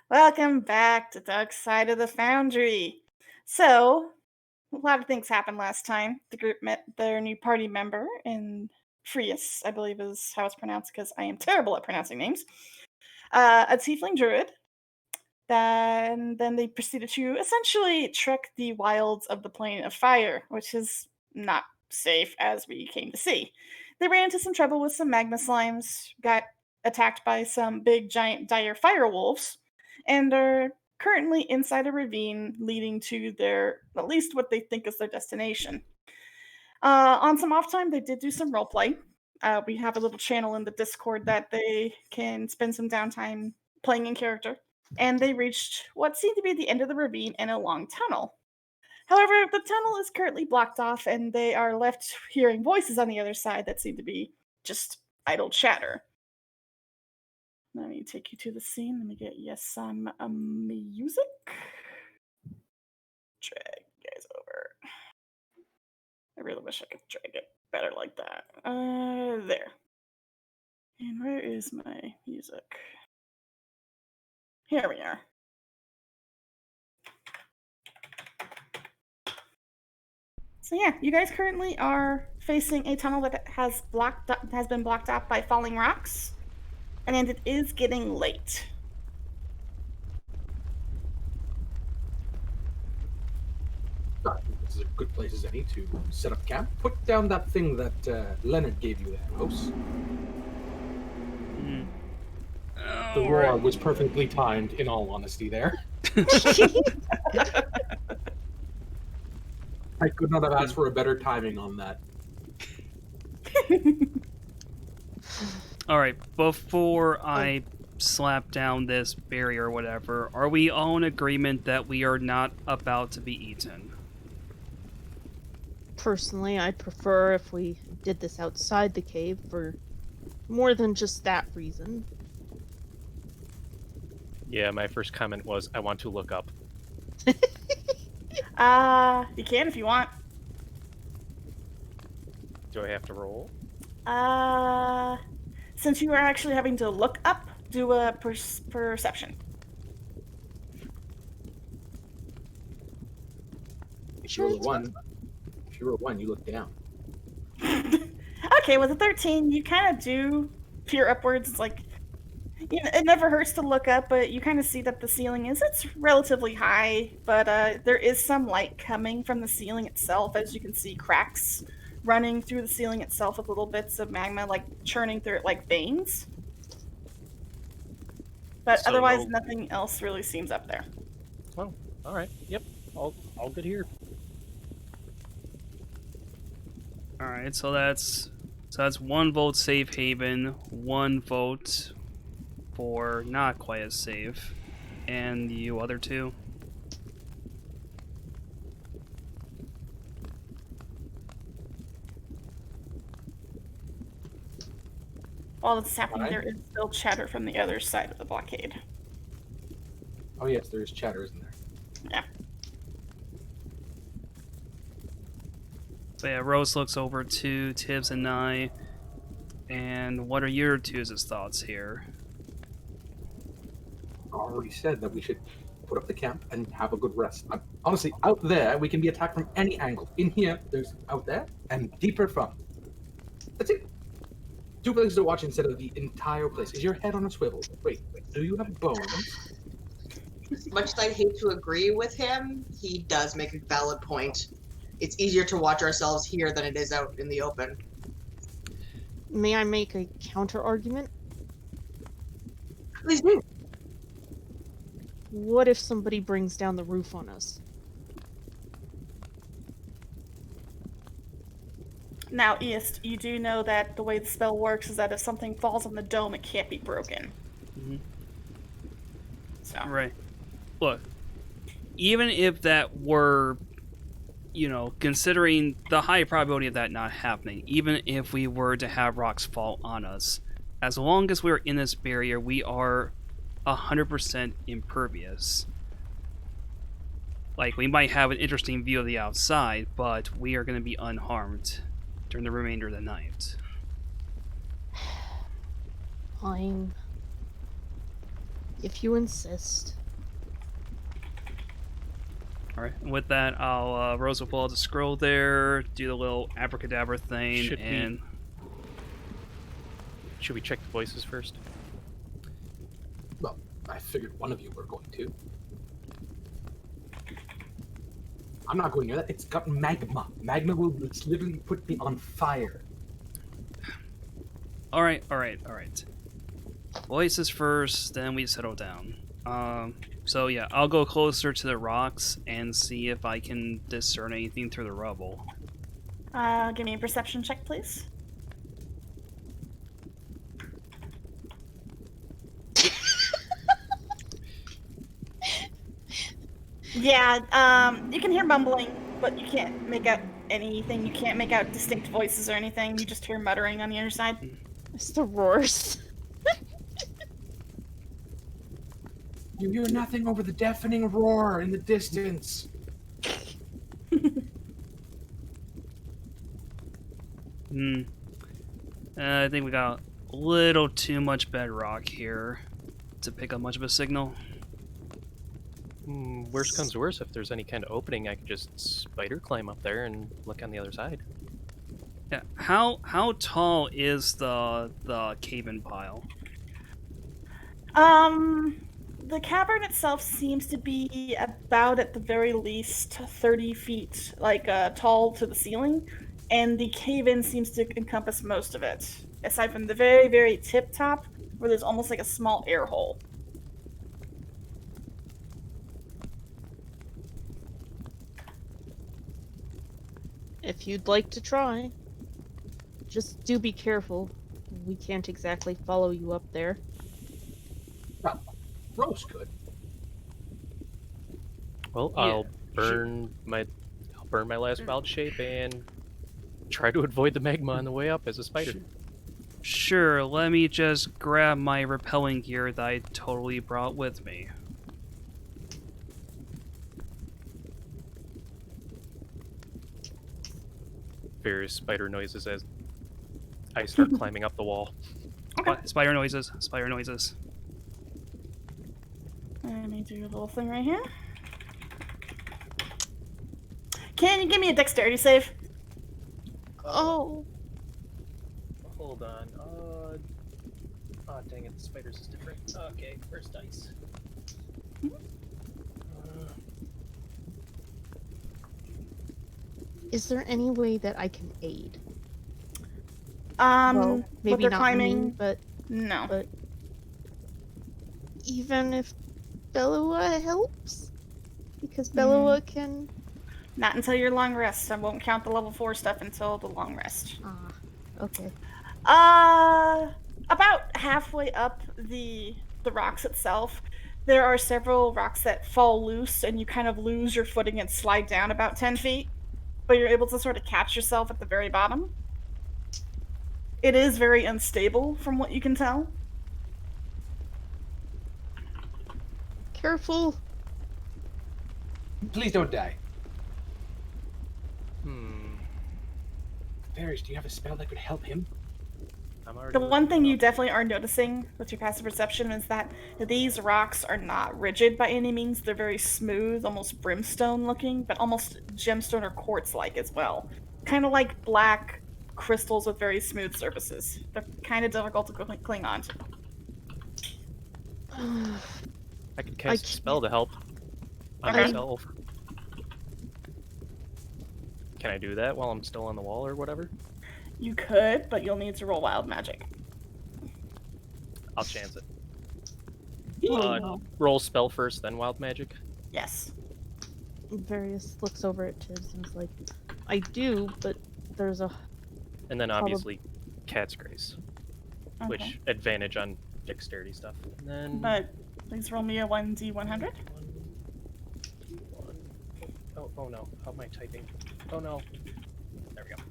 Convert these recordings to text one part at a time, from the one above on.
Welcome back to Dark Side of the Foundry. So, a lot of things happened last time. The group met their new party member in Frius, I believe is how it's pronounced because I am terrible at pronouncing names. A tiefling druid. Then they proceeded to essentially trek the wilds of the Plane of Fire, which is not safe as we came to see. They ran into some trouble with some magma slimes, got attacked by some big giant dire fire wolves, and are currently inside a ravine leading to their at least what they think is their destination. On some off time, they did do some roleplay. We have a little channel in the Discord that they can spend some downtime playing in character, and they reached what seemed to be the end of the ravine and a long tunnel. However, the tunnel is currently blocked off, and they are left hearing voices on the other side that seem to be just idle chatter. Let me take you to the scene. Let me get some music. Drag you guys over. I really wish I could drag it better like that. There. And where is my music? Here we are. So yeah, you guys currently are facing a tunnel that has been blocked up by falling rocks, and it is getting late. This is a good place as any to set up camp. Put down that thing that Leonard gave you there, House. The roar was perfectly timed, in all honesty, there. I could not have asked for a better timing on that. Alright, before I slap down this barrier or whatever, are we all in agreement that we are not about to be eaten? Personally, I'd prefer if we did this outside the cave for more than just that reason. Yeah, my first comment was, I want to look up. You can if you want. Do I have to roll? Since you are actually having to look up, do a perception. If you roll a 1, you look down. Okay, with a 13, you kind of do peer upwards. It's like, it never hurts to look up, but you kind of see that the ceiling it's relatively high, but there is some light coming from the ceiling itself, as you can see cracks running through the ceiling itself with little bits of magma like churning through it like veins. But So otherwise, nothing else really seems up there. Oh, all right. Yep, all good here. Alright, so that's 1 vote safe haven, 1 vote for not quite as safe. And you other two? While this is happening, there is still chatter from the other side of the blockade. Oh yes, there is chatter, isn't there? Yeah. So yeah, Rose looks over to Tibbs and I. And what are your twos' thoughts here? I already said that we should put up the camp and have a good rest. Honestly, out there, we can be attacked from any angle. In here, there's out there, and deeper from. That's it. 2 places to watch instead of the entire place. Is your head on a swivel? Wait, do you have bones? As much as I hate to agree with him, he does make a valid point. It's easier to watch ourselves here than it is out in the open. May I make a counter argument? Please do. What if somebody brings down the roof on us? Now, East, you do know that the way the spell works is that if something falls on the dome, it can't be broken. Mm-hmm. So. Right. Look, even if that were, considering the high probability of that not happening, even if we were to have rocks fall on us, as long as we're in this barrier, we are 100% impervious. Like, we might have an interesting view of the outside, but we are going to be unharmed during the remainder of the night. Fine. If you insist. All right. With that, I'll Rosa pull out the scroll there, do the little abracadabra thing, Should and Should we check the voices first? Well, I figured one of you were going to. I'm not going near that. It's got magma. Magma will literally put me on fire. all right. Voices first, then we settle down. So yeah, I'll go closer to the rocks and see if I can discern anything through the rubble. Give me a perception check, please. Yeah, you can hear mumbling, but you can't make out anything. You can't make out distinct voices or anything. You just hear muttering on the other side. It's the roars. You hear nothing over the deafening roar in the distance. I think we got a little too much bedrock here to pick up much of a signal. Worst comes to worst, if there's any kind of opening, I could just spider climb up there and look on the other side. Yeah. How tall is the cave-in pile? The cavern itself seems to be about, at the very least, 30 feet, tall to the ceiling, and the cave-in seems to encompass most of it, aside from the very, very tip top, where there's almost like a small air hole. If you'd like to try. Just do be careful. We can't exactly follow you up there. Well, Rose could. Well, Yeah, I'll burn my last wild shape and try to avoid the magma on the way up as a spider. Sure, let me just grab my repelling gear that I totally brought with me. Various spider noises as I start climbing up the wall. Spider noises, spider noises. Let me do a little thing right here. Can you give me a dexterity save? Oh. Hold on. Oh, dang it, the spiders is different. Okay, first dice. Is there any way that I can aid? What Maybe they're not climbing? me, but No. even if Bellowa helps? Because Bellowa can... Not until your long rest. I won't count the level 4 stuff until the long rest. Ah, okay. About halfway up the rocks itself, there are several rocks that fall loose, and you kind of lose your footing and slide down about 10 feet, but you're able to sort of catch yourself at the very bottom. It is very unstable, from what you can tell. Careful. Please don't die. Hmm. Varys, do you have a spell that could help him? I'm already The one thing looking you up. definitely are noticing with your passive perception is that these rocks are not rigid by any means. They're very smooth, almost brimstone looking, but almost gemstone or quartz like as well. Kind of like black crystals with very smooth surfaces. They're kind of difficult to cling on to. I could cast a spell to help on Okay. myself. Can I do that while I'm still on the wall or whatever? You could, but you'll need to roll wild magic. I'll chance it. Oh, no. Roll spell first, then wild magic. Yes. Various looks over at Tibbs and is like, I do, but there's a... And then obviously Cat's Grace, Okay. which advantage on dexterity stuff. And then But please roll me a 1d100. Oh no, how am I typing? Oh no. There we go.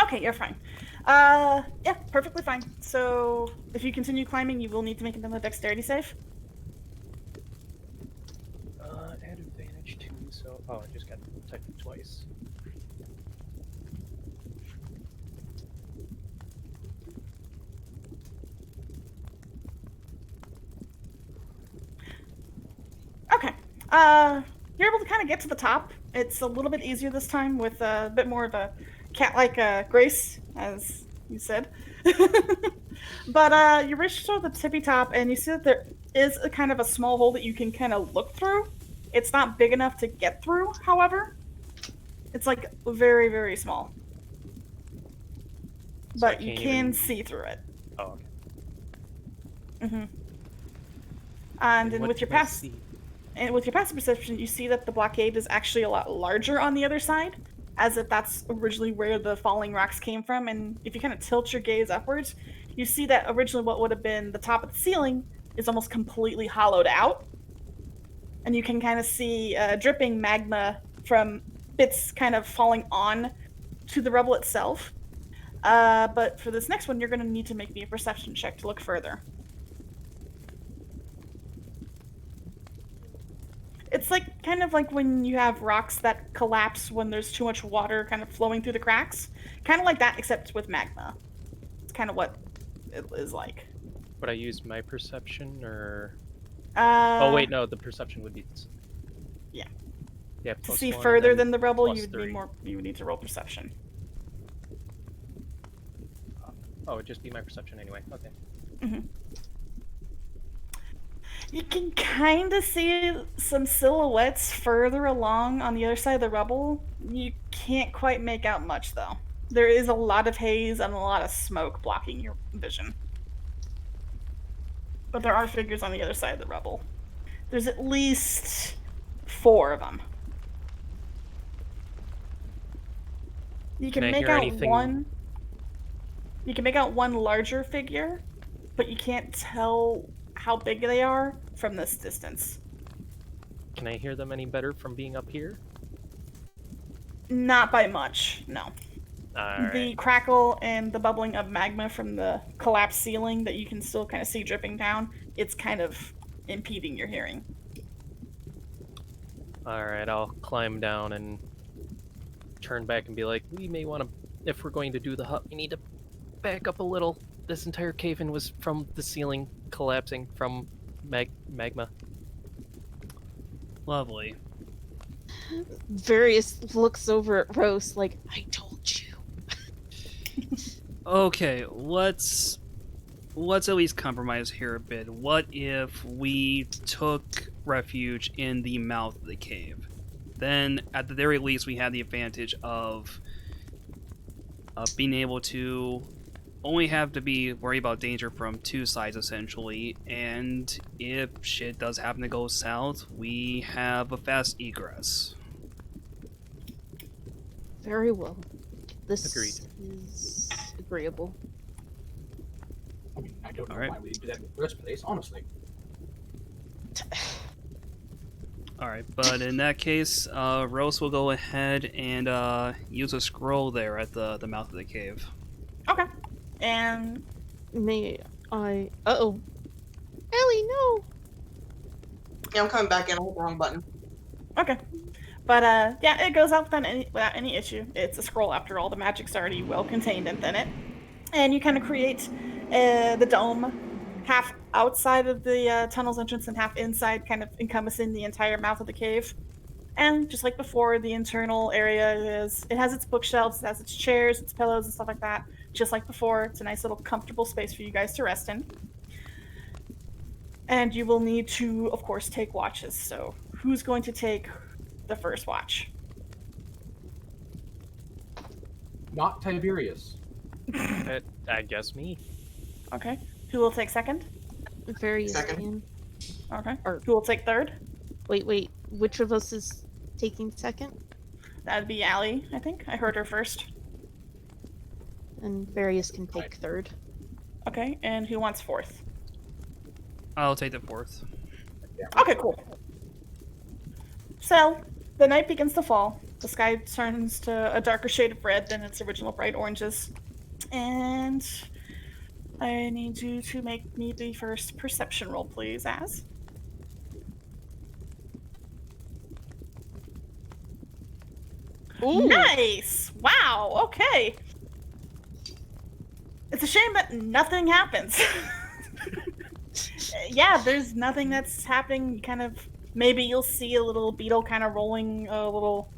Okay, you're fine. Yeah, perfectly fine. So if you continue climbing, you will need to make another dexterity save. Add advantage too, so I just got typed it twice. You're able to kind of get to the top. It's a little bit easier this time with a bit more of a cat-like grace, as you said. But you reach to the tippy top, and you see that there is a kind of a small hole that you can kind of look through. It's not big enough to get through, however. It's like very, very small. So I But you can't can even- see through it. Oh, okay. Mm-hmm. And then what with your can I pass, see? and with your passive perception, you see that the blockade is actually a lot larger on the other side, as if that's originally where the falling rocks came from. And if you kind of tilt your gaze upwards, you see that originally what would have been the top of the ceiling is almost completely hollowed out. And you can kind of see dripping magma from bits kind of falling on to the rubble itself. But for this next one, you're going to need to make me a perception check to look further. It's like kind of like when you have rocks that collapse when there's too much water kind of flowing through the cracks. Kind of like that, except with magma. It's kind of what it is like. Would I use my perception or? Oh Oh wait, no. The perception would be. Yeah. Yeah. To plus see 1 and further then than the rubble, plus you would 3. you would need to roll perception. Oh, it'd just be my perception anyway. Okay. Mm-hmm. You can kind of see some silhouettes further along on the other side of the rubble. You can't quite make out much, though. There is a lot of haze and a lot of smoke blocking your vision. But there are figures on the other side of the rubble. There's at least 4 of them. You can Can I make hear out anything- one. You can make out one larger figure, but you can't tell how big they are from this distance. Can I hear them any better from being up here? Not by much, no. Alright. The crackle and the bubbling of magma from the collapsed ceiling that you can still kind of see dripping down, it's kind of impeding your hearing. Alright, I'll climb down and turn back and be like, we may want to, if we're going to do the hut, we need to back up a little. This entire cave-in was from the ceiling collapsing from magma. Lovely. Various looks over at Rose like, I told you. Okay, let's at least compromise here a bit. What if we took refuge in the mouth of the cave? Then, at the very least, we have the advantage of being able to only have to be worried about danger from 2 sides, essentially. And if shit does happen to go south, we have a fast egress. Very well. This Agreed. is agreeable. I mean, I don't know Alright. why we did that in the first place, honestly. Alright, but in that case, Rose will go ahead and use a scroll there at the mouth of the cave. Okay. And May I... Uh-oh. Ellie, no! Yeah, I'm coming back in. I hit the wrong button. okay. But yeah, it goes out without any issue. It's a scroll after all. The magic's already well contained within it. And you kind of create the dome, half outside of the tunnel's entrance and half inside, kind of encompassing the entire mouth of the cave. And just like before, the internal area it has its bookshelves, it has its chairs, its pillows, and stuff like that. Just like before, it's a nice little comfortable space for you guys to rest in. And you will need to, of course, take watches. So who's going to take the first watch? Not Tiberius. I guess me. Okay. Who will take second? Various Second. can. Okay. Or- Who will take third? Wait. Which of us is taking second? That'd be Allie, I think. I heard her first. And Various can take Right. third. Okay. And who wants fourth? I'll take the 4th. Okay, cool. So, the night begins to fall. The sky turns to a darker shade of red than its original bright oranges. And I need you to make me the first perception roll, please, Az. Ooh! Nice! Wow, okay. It's a shame that nothing happens. Yeah, there's nothing that's happening. You kind of Maybe you'll see a little beetle kind of rolling a little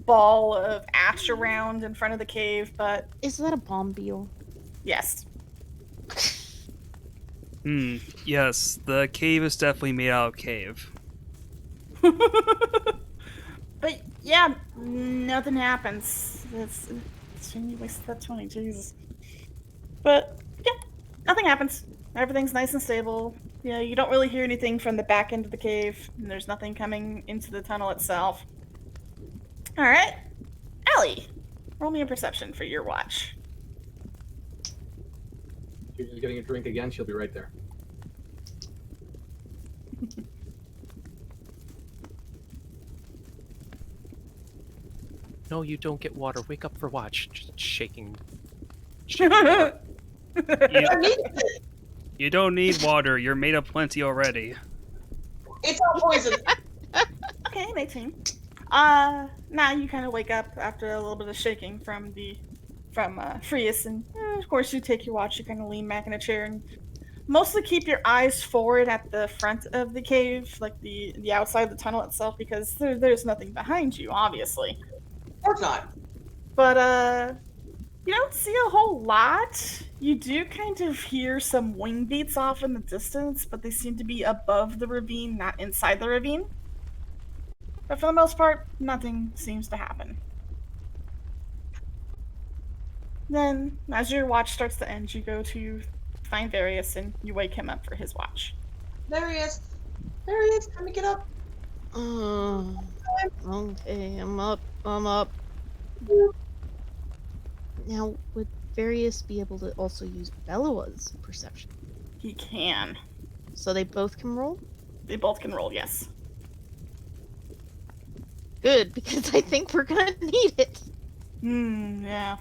ball of ash around in front of the cave, but Is that a bomb beetle? yes. Yes, the cave is definitely made out of cave. But yeah, nothing happens. It's you wasted that 20, Jesus. But yeah, nothing happens. Everything's nice and stable. Yeah, you don't really hear anything from the back end of the cave, and there's nothing coming into the tunnel itself. All right, Allie, roll me a perception for your watch. She's just getting a drink again. She'll be right there. No, you don't get water. Wake up for watch. Just shaking. You, I need it. you don't need water. You're made of plenty already. It's all poison. Okay, 19. Now you kind of wake up after a little bit of shaking from Frias, and of course you take your watch. You kind of lean back in a chair and mostly keep your eyes forward at the front of the cave, like the outside of the tunnel itself, because there's nothing behind you, obviously. Of course not. But you don't see a whole lot. You do kind of hear some wing beats off in the distance, but they seem to be above the ravine, not inside the ravine. But for the most part, nothing seems to happen. Then, as your watch starts to end, you go to find Various and you wake him up for his watch. There he is. There he is. Time to get up. Okay, I'm up. Now, would Various be able to also use Bellowa's perception? He can. So they both can roll? They both can roll, yes. Good, because I think we're gonna need it. Yeah.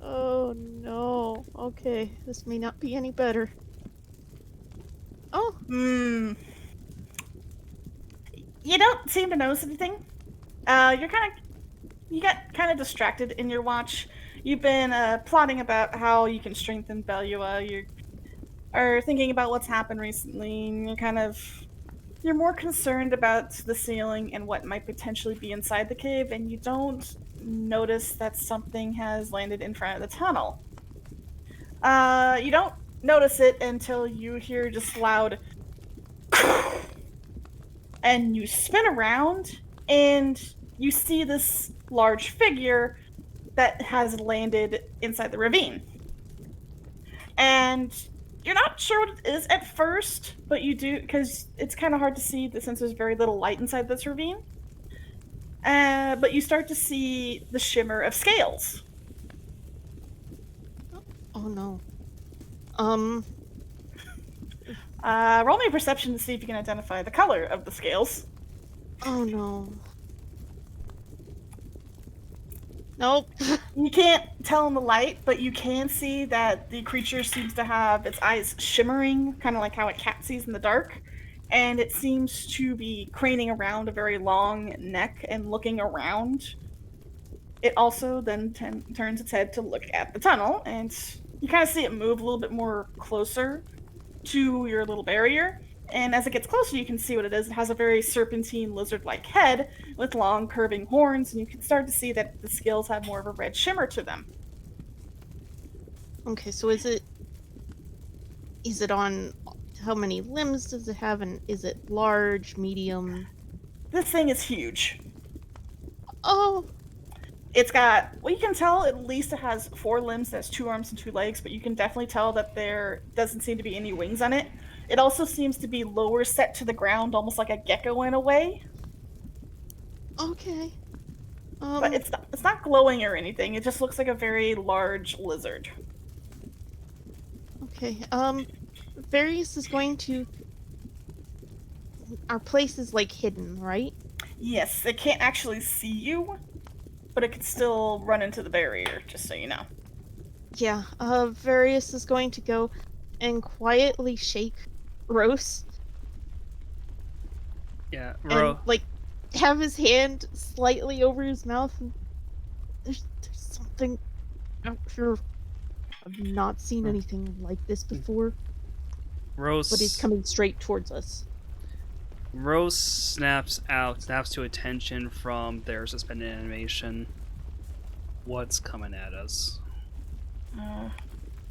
Oh no. Okay, this may not be any better. Oh, You don't seem to notice anything. You got kind of distracted in your watch. You've been plotting about how you can strengthen Belua. You are thinking about what's happened recently, and you're more concerned about the ceiling and what might potentially be inside the cave, and you don't notice that something has landed in front of the tunnel. You don't notice it until you hear just loud and you spin around and you see this large figure that has landed inside the ravine. And you're not sure what it is at first, but you do, because it's kind of hard to see since there's very little light inside this ravine. But you start to see the shimmer of scales. oh no. Roll me a perception to see if you can identify the color of the scales. Oh no. Nope. You can't tell in the light, but you can see that the creature seems to have its eyes shimmering, kind of like how a cat sees in the dark. And it seems to be craning around a very long neck and looking around. It also then turns its head to look at the tunnel, and you kind of see it move a little bit more closer to your little barrier. And as it gets closer, you can see what it is. It has a very serpentine lizard-like head with long curving horns, and you can start to see that the scales have more of a red shimmer to them. Okay, so is it on how many limbs does it have, and is it large, medium? This thing is huge. Oh, It's got, well, you can tell at least it has 4 limbs, it has 2 arms and 2 legs, but you can definitely tell that there doesn't seem to be any wings on it. It also seems to be lower set to the ground, almost like a gecko in a way. okay. But it's not glowing or anything, it just looks like a very large lizard. Okay, Various is going to... Our place is, like, hidden, right? Yes, it can't actually see you, but it could still run into the barrier, just so you know. Yeah, Various is going to go and quietly shake Rose Yeah, and, like, have his hand slightly over his mouth. And there's something out here. I've not seen anything like this before. Rose. but he's coming straight towards us. Rose snaps to attention from their suspended animation. What's coming at us?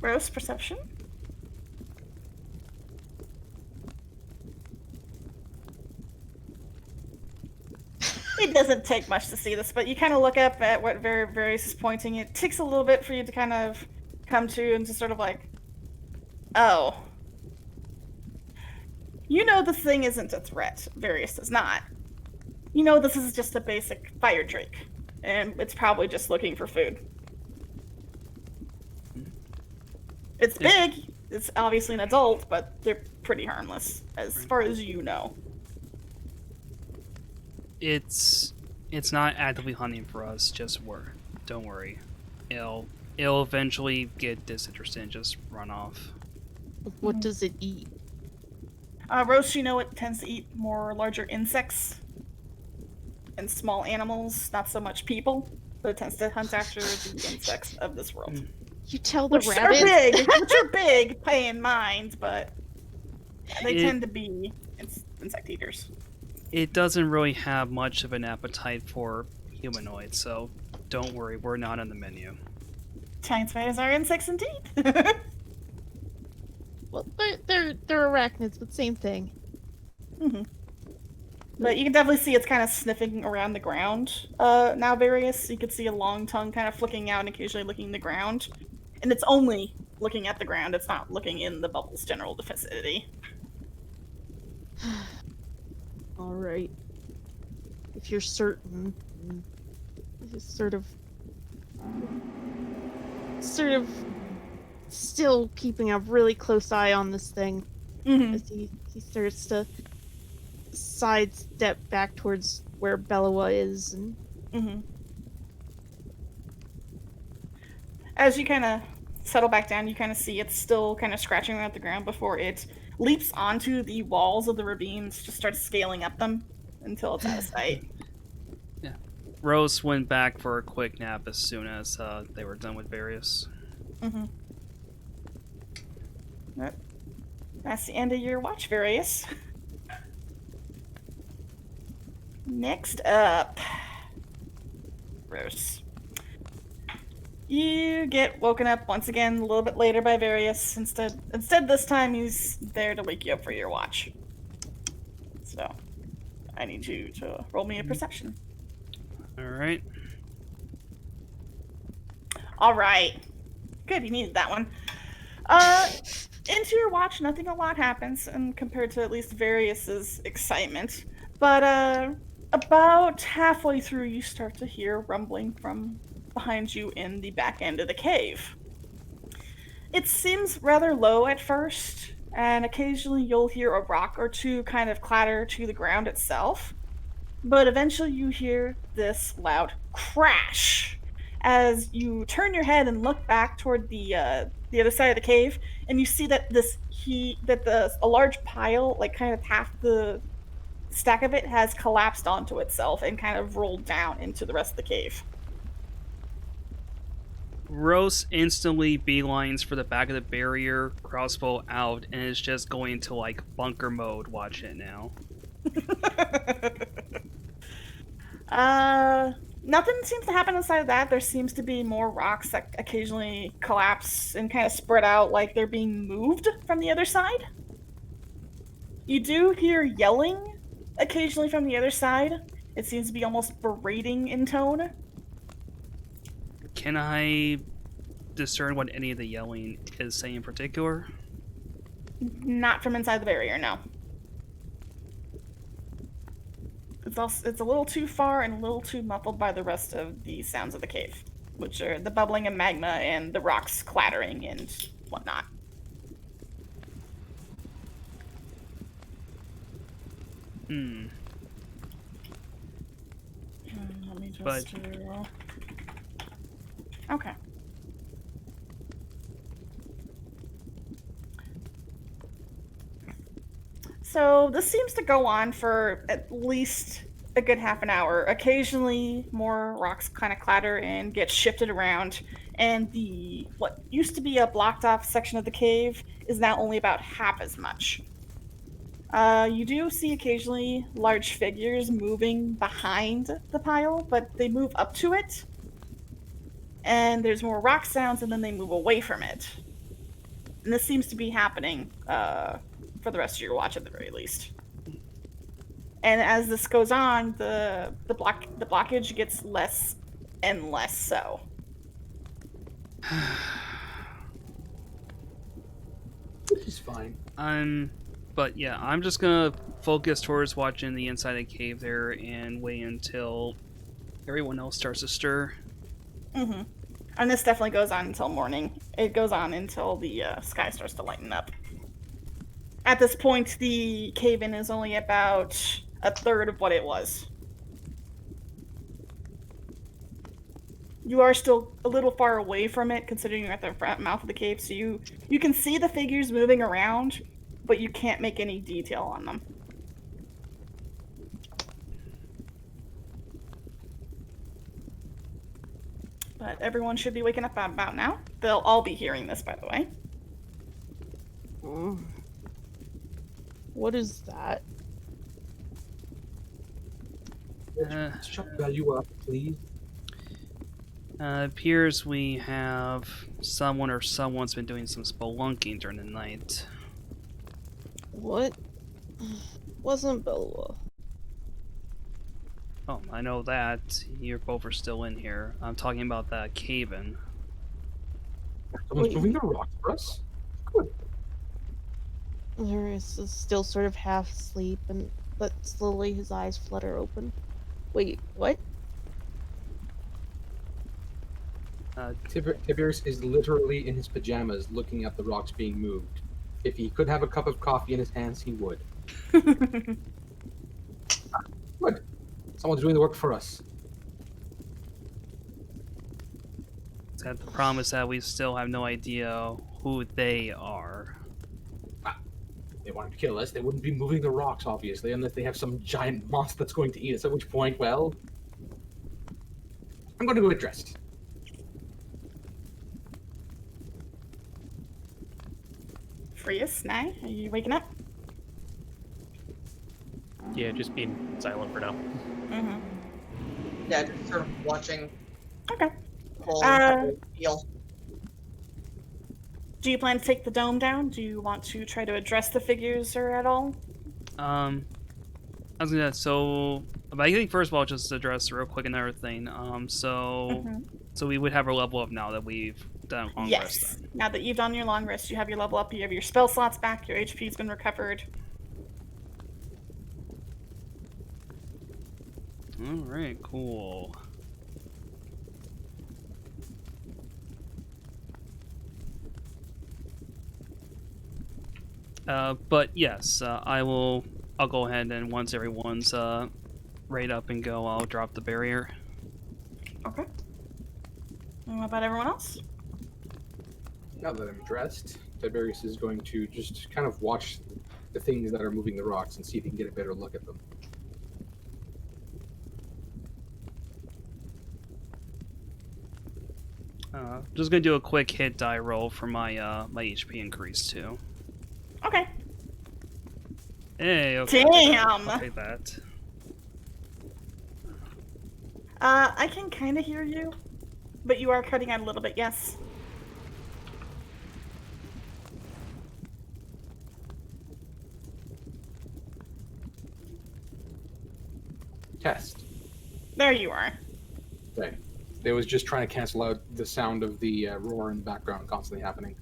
Rose, perception. It doesn't take much to see this, but you kind of look up at what Various is pointing. It takes a little bit for you to kind of come to and just sort of like, oh. You know the thing isn't a threat. Various does not. You know this is just a basic fire drake, and it's probably just looking for food. It's big. It's obviously an adult, but they're pretty harmless, as far as you know. It's not actively hunting for us. Don't worry. It'll eventually get disinterested and just run off. What does it eat? Rose, you know it tends to eat more larger insects and small animals, not so much people, but it tends to hunt after the insects of this world. You tell the Which rabbits. are big, which are big, pay in mind, but they tend to be insect eaters. It doesn't really have much of an appetite for humanoids, so don't worry, we're not on the menu. Giant spiders are insects indeed. Well, they're arachnids, but same thing. Mm-hmm. But you can definitely see it's kind of sniffing around the ground now, Various. You can see a long tongue kind of flicking out and occasionally licking the ground. And it's only looking at the ground, it's not looking in the bubble's general vicinity. All right. If you're certain, just sort of still keeping a really close eye on this thing as he starts to sidestep back towards where Bellowa is. And as you kind of settle back down, you kind of see it's still kind of scratching around the ground before it leaps onto the walls of the ravines, just starts scaling up them until it's out of sight. Yeah. Rose went back for a quick nap as soon as they were done with Various. Yep. That's the end of your watch, Various. Next up, Rose. You get woken up once again a little bit later by Various. Instead this time he's there to wake you up for your watch. So, I need you to roll me a perception. Alright. Alright. Good, you needed that one. Into your watch, nothing a lot happens, and compared to at least Various's excitement. But, about halfway through, you start to hear rumbling from behind you in the back end of the cave. It seems rather low at first, and occasionally you'll hear a rock or two kind of clatter to the ground itself, but eventually you hear this loud crash as you turn your head and look back toward the other side of the cave, and you see that a large pile, like kind of half the stack of it, has collapsed onto itself and kind of rolled down into the rest of the cave. Rose instantly beelines for the back of the barrier, crossbow out, and is just going to like bunker mode. Watch it now. Nothing seems to happen inside of that. There seems to be more rocks that occasionally collapse and kind of spread out like they're being moved from the other side. You do hear yelling occasionally from the other side. It seems to be almost berating in tone. Can I discern what any of the yelling is saying in particular? Not from inside the barrier, no. It's a little too far and a little too muffled by the rest of the sounds of the cave, which are the bubbling of magma and the rocks clattering and whatnot. Let me just do... Okay. So this seems to go on for at least a good half an hour. Occasionally, more rocks kind of clatter and get shifted around, and what used to be a blocked off section of the cave is now only about half as much. You do see occasionally large figures moving behind the pile, but they move up to it, and there's more rock sounds, and then they move away from it. And this seems to be happening for the rest of your watch at the very least. And as this goes on, the blockage gets less and less so. Which is fine. But yeah, I'm just gonna focus towards watching the inside of the cave there and wait until everyone else starts to stir. Mm-hmm. And this definitely goes on until morning. It goes on until the sky starts to lighten up. At this point, the cave-in is only about a third of what it was. You are still a little far away from it, considering you're at the front mouth of the cave, so you can see the figures moving around, but you can't make any detail on them. But everyone should be waking up about now. They'll all be hearing this, by the way. What is that? Shut value up, please. Appears we have someone or someone's been doing some spelunking during the night. What? Wasn't Belwa. Oh, I know that. You both are still in here. I'm talking about that cave-in. Someone's moving the rocks for us? Good. Darius is still sort of half asleep, but slowly his eyes flutter open. Wait, what? Tiberius is literally in his pajamas looking at the rocks being moved. If he could have a cup of coffee in his hands, he would. Good. Someone's doing the work for us. The problem is that we still have no idea who they are. If they wanted to kill us, they wouldn't be moving the rocks, obviously, unless they have some giant monster that's going to eat us, at which point, well... I'm going to go get dressed. Frius, Nye, are you waking up? Yeah, just being silent for now. Mm-hmm. Yeah, just sort of watching. Okay. Whole feel. Do you plan to take the dome down? Do you want to try to address the figures or at all? I was gonna, so, but I think first of all, just address real quick another thing. So we would have our level up now that we've done a long rest. Yes. Now that you've done your long rest, you have your level up, you have your spell slots back, your HP's been recovered. Alright, cool. But yes, I'll go ahead and once everyone's right up and go, I'll drop the barrier. Okay. And what about everyone else? Now that I'm dressed, Tiberius is going to just kind of watch the things that are moving the rocks and see if he can get a better look at them. Just gonna do a quick hit die roll for my my HP increase too. Okay. Hey, okay. Damn! I'll take that. I can kind of hear you, but you are cutting out a little bit, yes. Test. There you are. Okay. It was just trying to cancel out the sound of the roar in the background constantly happening.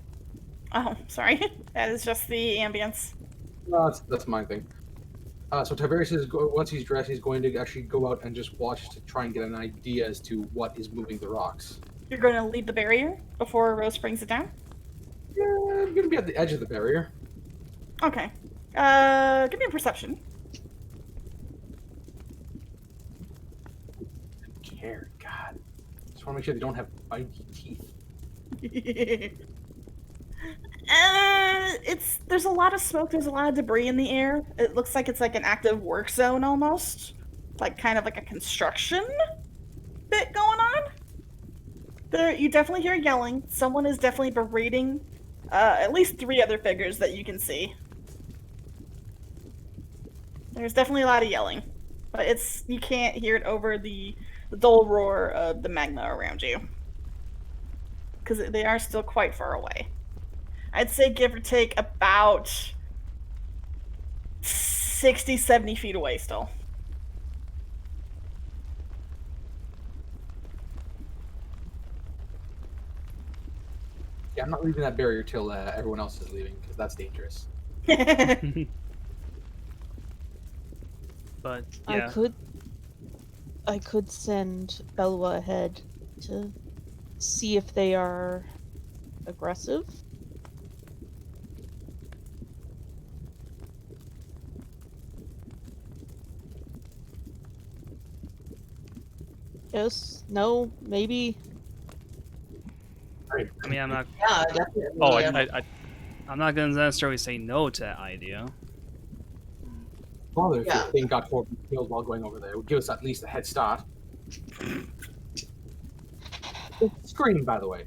Oh, sorry. That is just the ambience. No, that's my thing. So Tiberius is once he's dressed, he's going to actually go out and just watch to try and get an idea as to what is moving the rocks. You're going to leave the barrier before Rose brings it down? Yeah, I'm going to be at the edge of the barrier. Okay. Give me a perception. Care, God. Just want to make sure they don't have bitey teeth. There's a lot of smoke, there's a lot of debris in the air. It looks like it's like an active work zone almost. Like kind of like a construction bit going on. You definitely hear yelling. Someone is definitely berating at least 3 other figures that you can see. There's definitely a lot of yelling, but you can't hear it over the dull roar of the magma around you, because they are still quite far away. I'd say give or take about 60, 70 feet away still. Yeah, I'm not leaving that barrier till everyone else is leaving, because that's dangerous. But yeah, I could send Belwa ahead to see if they are aggressive. Yes, no, maybe. Right. I mean, I'm not Yeah, definitely. Oh, yeah. I'm not gonna necessarily say no to that idea. Father, if Yeah. your thing got horribly killed while going over there, it would give us at least a head start. Scream, by the way. or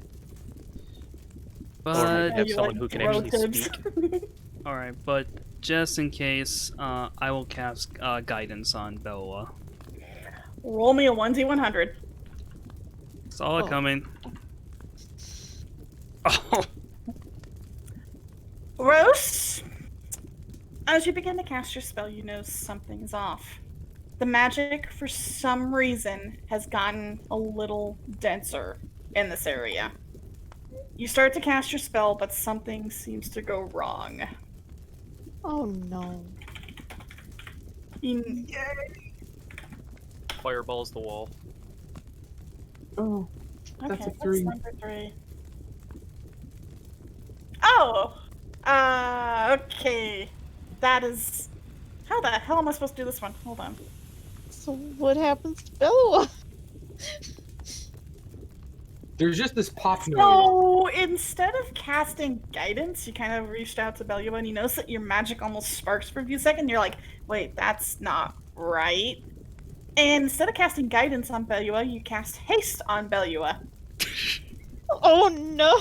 But have You someone like who can throw actually tips. speak. all right, but just in case, I will cast guidance on Belwa. Roll me a 1d100. Saw it Oh. coming. Oh, Rose, as you begin to cast your spell, you know something is off. The magic, for some reason, has gotten a little denser in this area. You start to cast your spell, but something seems to go wrong. Oh no. You, Fireballs the wall. Oh, okay, That's a what's 3. number 3? Oh! Okay. That is... How the hell am I supposed to do this one? Hold on. So what happens to Belwa? there's just this pop noise. So, instead of casting guidance, you kind of reached out to Belua and you notice that your magic almost sparks for a few seconds. You're like, wait, that's not right. And instead of casting guidance on Belua, you cast haste on Belua. Oh no!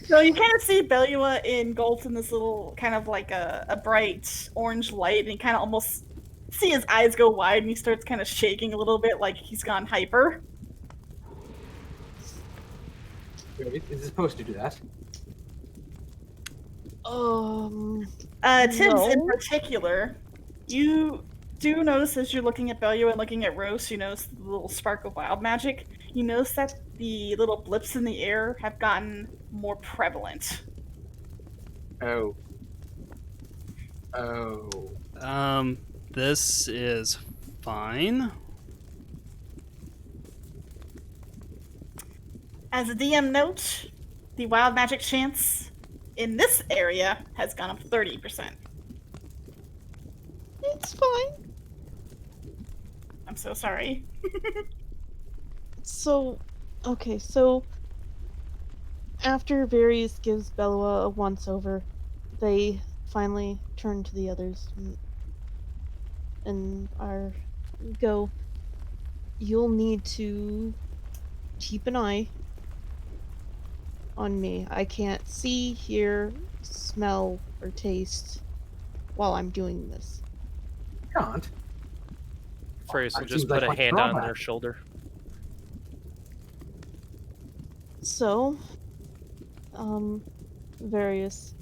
So you kind of see Belua engulfed in this little kind of like a bright orange light, and you kind of almost see his eyes go wide, and he starts kind of shaking a little bit, like he's gone hyper. Wait, is it supposed to do that? Tibbs in No. particular, you do notice as you're looking at Belua and looking at Rose, you notice the little spark of wild magic. You notice that the little blips in the air have gotten more prevalent. Oh. Oh. this is fine. As a DM note, the wild magic chance in this area has gone up 30%. It's fine. I'm so sorry. So, okay, so after Various gives Belua a once-over, they finally turn to the others and go, you'll need to keep an eye on me. I can't see, hear, smell, or taste while I'm doing this. Can't. Furious will That just seems put like a my hand on drawback. their shoulder. So, Various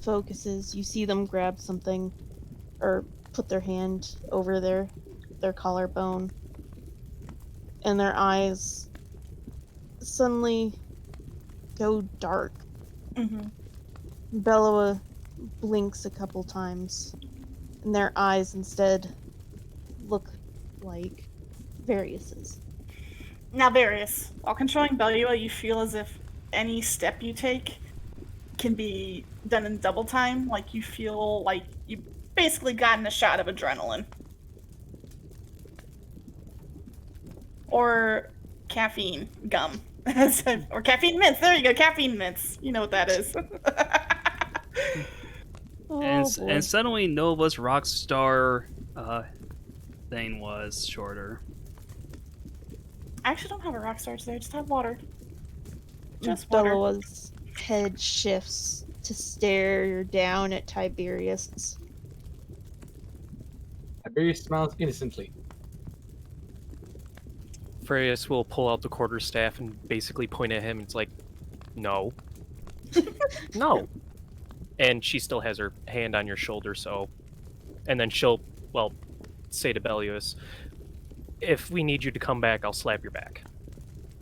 focuses. You see them grab something or put their hand over their collarbone, and their eyes suddenly go dark. Mm-hmm. Bellowa blinks a couple times, and their eyes instead look like Various's. Now, Various, while controlling Belua, you feel as if any step you take can be done in double time. Like, you feel like you've basically gotten a shot of adrenaline. Or caffeine gum. Or caffeine mints. There you go, caffeine mints. You know what that is. Oh, and boy. and suddenly Nova's rockstar thing was shorter. I actually don't have a rock starch there. I just have water. Just water. Bellowa's head shifts to stare down at Tiberius. Tiberius smiles innocently. Furious will pull out the quarterstaff and basically point at him. It's like, no. No. And she still has her hand on your shoulder, so... And then she'll, well, say to Bellius, if we need you to come back, I'll slap your back.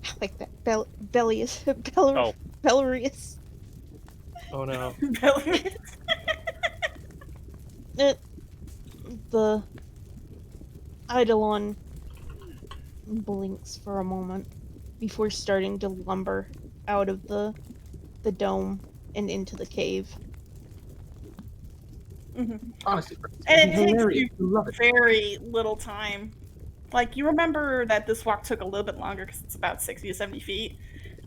I like that. Bellius. Oh. Bellarius. Oh no. The Eidolon blinks for a moment before starting to lumber out of the dome and into the cave. Honestly, And it takes hilarious. you Love it. very little time. Like, you remember that this walk took a little bit longer because it's about 60 to 70 feet,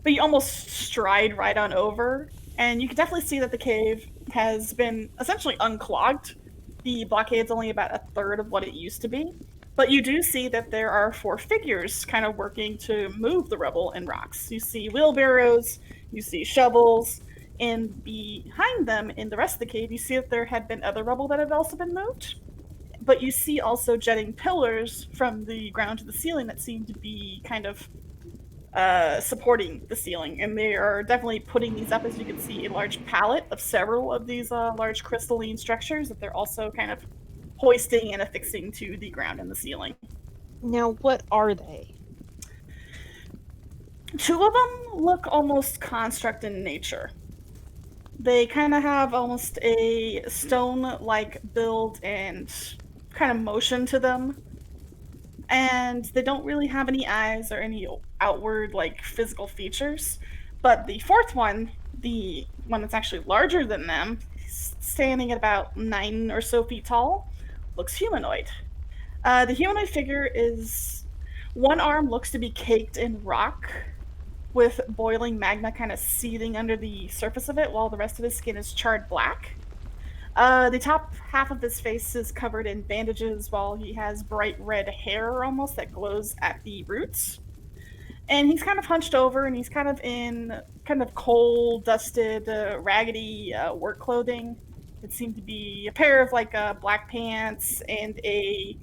but you almost stride right on over, and you can definitely see that the cave has been essentially unclogged. The blockade's only about a third of what it used to be, but you do see that there are 4 figures kind of working to move the rubble and rocks. You see wheelbarrows, you see shovels, and behind them in the rest of the cave, you see that there had been other rubble that had also been moved. But you see also jutting pillars from the ground to the ceiling that seem to be kind of supporting the ceiling. And they are definitely putting these up, as you can see, a large pallet of several of these large crystalline structures that they're also kind of hoisting and affixing to the ground and the ceiling. Now, what are they? 2 of them look almost construct in nature. They kind of have almost a stone-like build and kind of motion to them. And they don't really have any eyes or any outward, like, physical features. But the 4th one, the one that's actually larger than them, standing at about 9 or so feet tall, looks humanoid. The humanoid figure is... One arm looks to be caked in rock, with boiling magma kind of seething under the surface of it, while the rest of his skin is charred black. The top half of his face is covered in bandages, while he has bright red hair almost that glows at the roots. And he's kind of hunched over, and he's kind of in kind of coal, dusted, raggedy work clothing. It seemed to be a pair of like black pants and a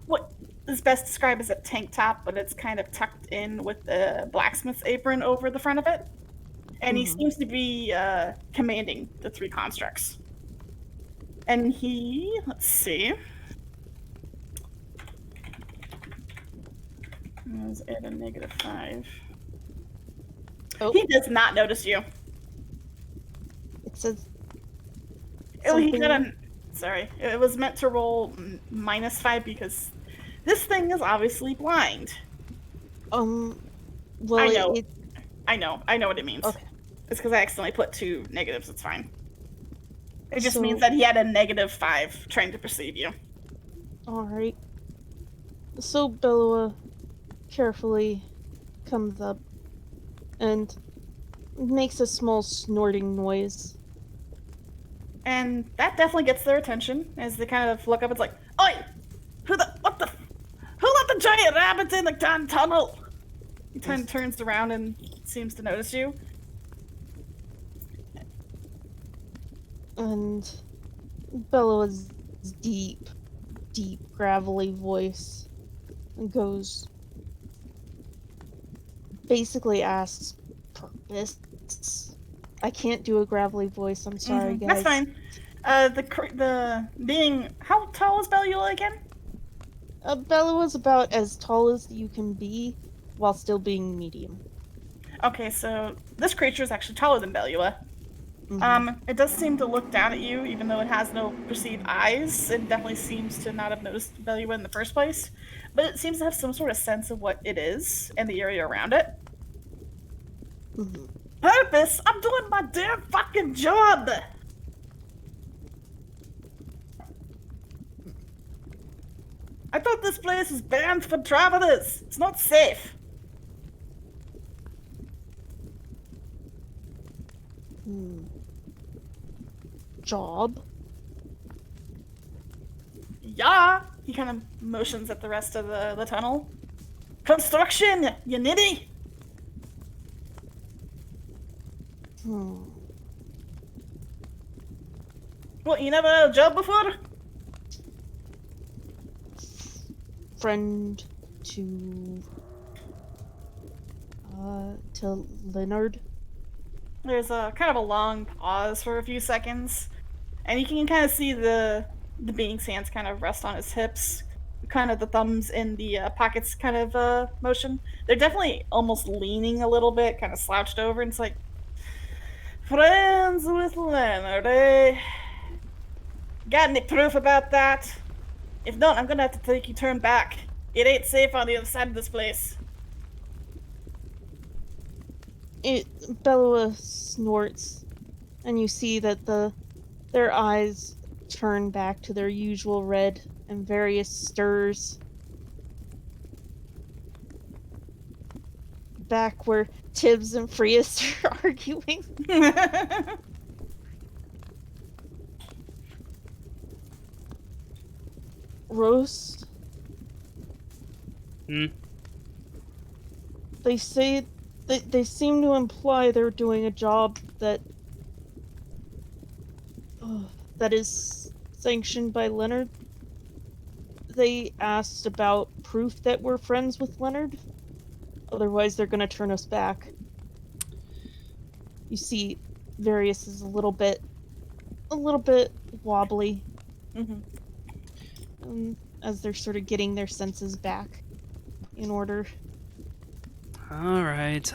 what is best described as a tank top, but it's kind of tucked in with the blacksmith's apron over the front of it. And he seems to be commanding the 3 constructs. And he, let's see. Let's add a -5. Oh. He does not notice you. It says Oh, he something- got a... Sorry. It was meant to roll -5 because this thing is obviously blind. well, I know. it I know what it means. Okay. It's because I accidentally put 2 negatives. It's fine. It just So- means that he had a -5 trying to perceive you. Alright. So Bellowa carefully comes up and makes a small snorting noise. And that definitely gets their attention as they kind of look up. It's like, oi! Who let the giant rabbits in the damn tunnel? He kind of turns around and seems to notice you. And Bellowa's deep, gravelly voice goes, basically asks, purpose? I can't do a gravelly voice, I'm sorry, guys. That's fine. The being... How tall is Bellula again? Bellowa's about as tall as you can be while still being medium. Okay, so this creature is actually taller than Bellula. Mhm. It does seem to look down at you, even though it has no perceived eyes. It definitely seems to not have noticed Bellula in the first place. But it seems to have some sort of sense of what it is and the area around it. Mhm. Purpose? I'm doing my damn fucking job! I thought this place is banned for travelers. It's not safe. Job? Yeah. He kind of motions at the rest of the tunnel. Construction, you nitty. What, you never had a job before? Friend to Leonard. There's a kind of a long pause for a few seconds, and you can kind of see the being's hands kind of rest on his hips, kind of the thumbs in the pockets kind of motion. They're definitely almost leaning a little bit, kind of slouched over, and it's like, friends with Leonard, eh? Got any proof about that? If not, I'm gonna have to take you turn back. It ain't safe on the other side of this place. Bella snorts, and you see that their eyes turn back to their usual red and various stirs. Back where Tibbs and Frias are arguing. Roast. They say they seem to imply they're doing a job that is sanctioned by Leonard. They asked about proof that we're friends with Leonard. Otherwise, they're gonna turn us back. You see, Various is a little bit wobbly. As they're sort of getting their senses back in order. All right.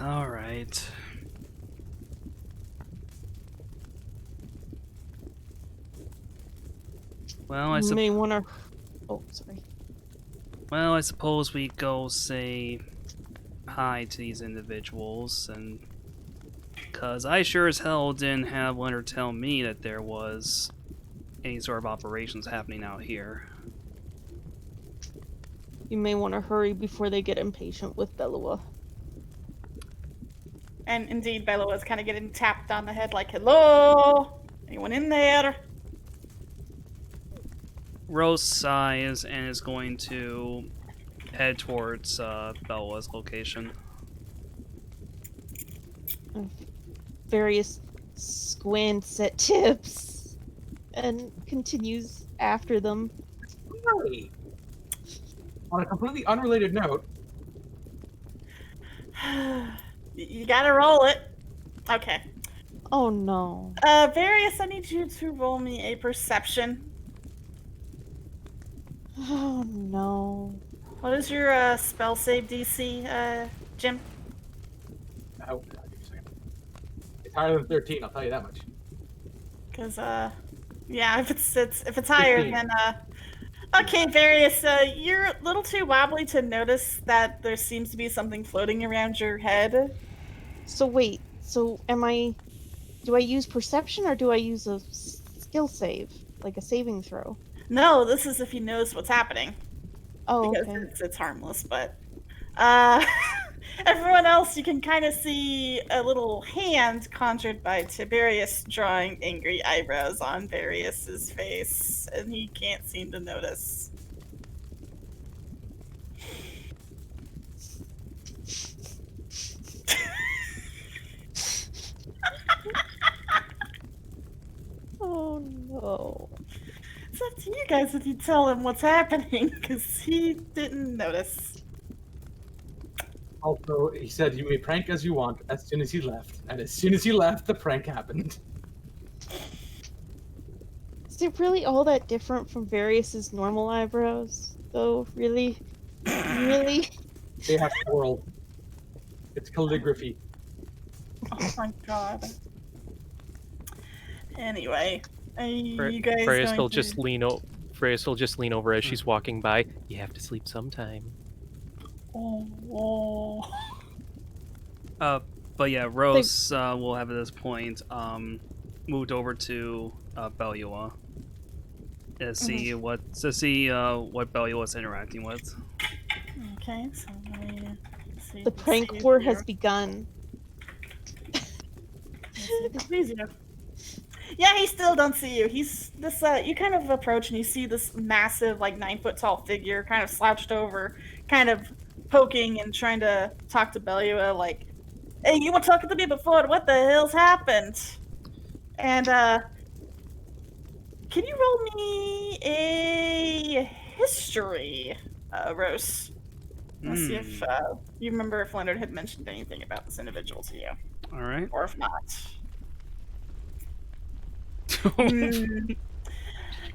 Well, I may want to. Oh, sorry. Well, I suppose we go say hi to these individuals, and because I sure as hell didn't have Leonard tell me that there was any sort of operations happening out here. You may want to hurry before they get impatient with Belua. And indeed, Bella was kind of getting tapped on the head like, hello? Anyone in there? Rose sighs and is going to head towards Bella's location. Various squints at Tips and continues after them. Hey. On a completely unrelated note, You gotta roll it. Okay. Oh no. Various, I need you to roll me a perception. Oh no. What is your spell save DC, Jim? oh, give me a second. It's higher than 13, I'll tell you that much. Because yeah, if it's higher, 15. then okay, Various, you're a little too wobbly to notice that there seems to be something floating around your head. So wait, do I use perception or do I use a skill save? Like a saving throw? No, this is if he knows what's happening. Oh, Because okay. it's harmless, but everyone else, you can kind of see a little hand conjured by Tiberius drawing angry eyebrows on Various's face, and he can't seem to notice. Oh no. It's up to you guys if you tell him what's happening, because he didn't notice. Also, he said you may prank as you want as soon as he left. And as soon as he left, the prank happened. Is it really all that different from Various's normal eyebrows? Though, really? Really? They have swirled. It's calligraphy. Oh my god. Anyway, you guys Freya's going will to... just lean over as she's walking by. You have to sleep sometime. Oh. But yeah, Rose will have at this point moved over to Belua to see what Belua's interacting with. Okay, so let me see. The prank war has begun. Yeah, he still don't see you. He's this. You kind of approach and you see this massive, like 9 foot tall figure, kind of slouched over, kind of poking and trying to talk to Belua, like, "Hey, you were talking to me before. What the hell's happened?" And can you roll me a history, Rose? Let's see if you remember if Leonard had mentioned anything about this individual to you, All right. or if not.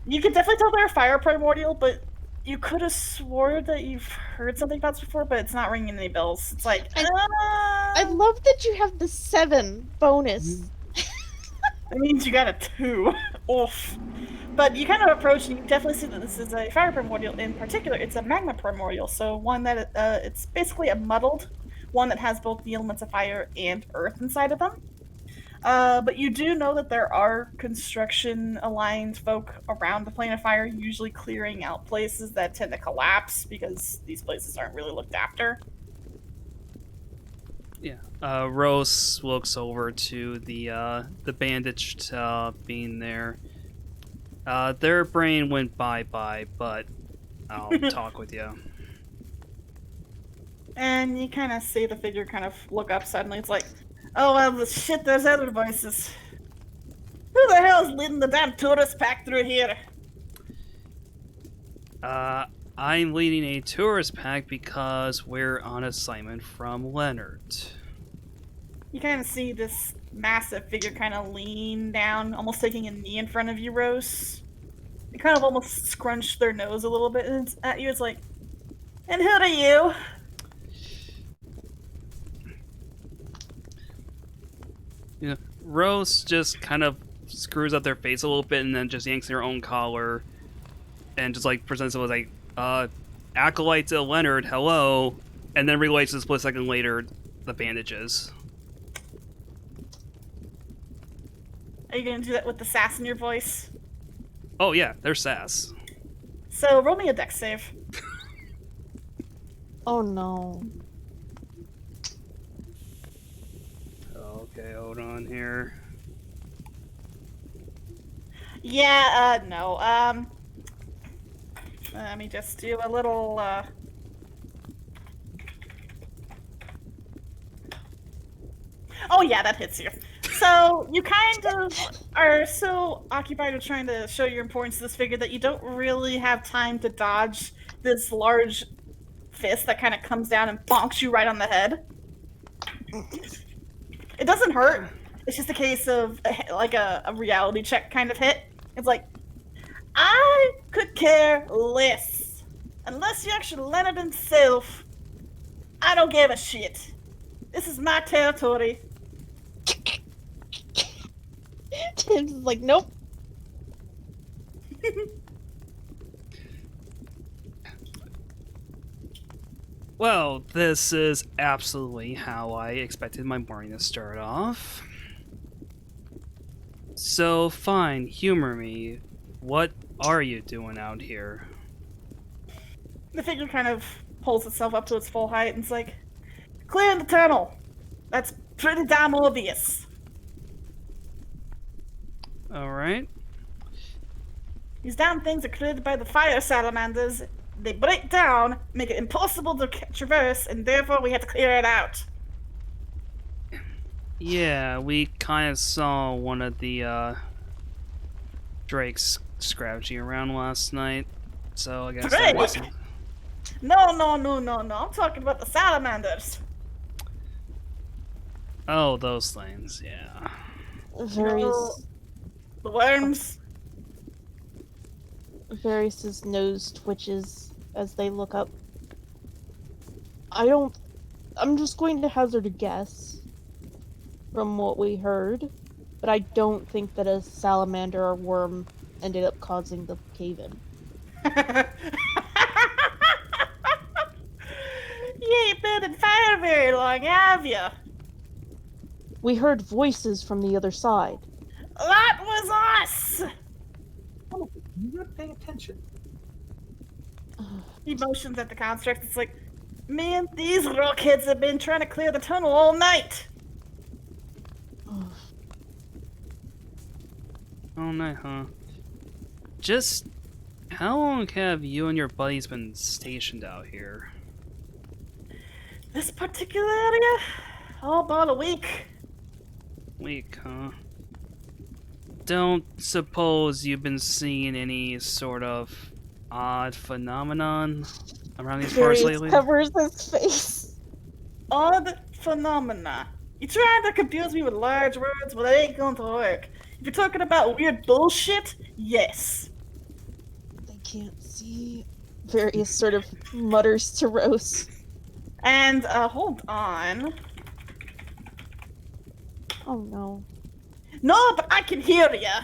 You could definitely tell they're fire primordial, but you could have swore that you've heard something about this before, but it's not ringing any bells. It's like, I love that you have the 7 bonus. That means you got a 2. Oof. But you kind of approach and you definitely see that this is a fire primordial. In particular, it's a magma primordial, so one that it's basically a muddled one that has both the elements of fire and earth inside of them. But you do know that there are construction-aligned folk around the plane of fire, usually clearing out places that tend to collapse because these places aren't really looked after. Yeah. Rose looks over to the bandaged being there. Their brain went bye-bye, but I'll talk with you. And you kind of see the figure kind of look up suddenly. It's like, oh, well, shit, there's other voices. Who the hell is leading the damn tourist pack through here? I'm leading a tourist pack because we're on assignment from Leonard. You kind of see this massive figure kind of lean down, almost taking a knee in front of you, Rose. They kind of almost scrunch their nose a little bit and at you. It's like, and who are you? Yeah, Rose just kind of screws up their face a little bit and then just yanks their own collar and just like presents it as like, acolyte to Leonard, hello, and then relates a split second later the bandages. Are you gonna do that with the sass in your voice? Oh yeah, they're sass. So roll me a dex save. Oh no. Okay, hold on here. Yeah, no. Let me just do a little, Oh yeah, that hits you. So, you kind of are so occupied with trying to show your importance to this figure that you don't really have time to dodge this large fist that kind of comes down and bonks you right on the head. It doesn't hurt. It's just a case of, like, a reality check kind of hit. It's like, I could care less. Unless you're actually Leonard himself, I don't give a shit. This is my territory. Tim's like, nope. Well, this is absolutely how I expected my morning to start off. So, fine, humor me. What are you doing out here? The figure kind of pulls itself up to its full height and it's like, clearing the tunnel. That's pretty damn obvious. Alright. These damn things are created by the fire salamanders. They break down, make it impossible to traverse, and therefore we have to clear it out. Yeah, we kind of saw one of the drakes scrounging around last night, so I guess that Drake? wasn't... No. I'm talking about the salamanders. Oh, those things, yeah. Various The worms. Varys' nose twitches as they look up. I'm just going to hazard a guess from what we heard, but I don't think that a salamander or worm ended up causing the cave-in. You ain't been in fire very long, have you? We heard voices from the other side. That was us! Oh, you're not paying attention. He motions at the construct. It's like, man, these rockheads have been trying to clear the tunnel all night. Oh, night, huh? Just how long have you and your buddies been stationed out here? This particular area? Oh, about a week. Weak, huh? Don't suppose you've been seeing any sort of odd phenomenon around these parts Various lately? covers his face. Odd phenomena. You trying to confuse me with large words, but it ain't going to work. If you're talking about weird bullshit, yes. They can't see. Various sort of mutters to Rose. And, hold on. Oh no. No, but I can hear ya.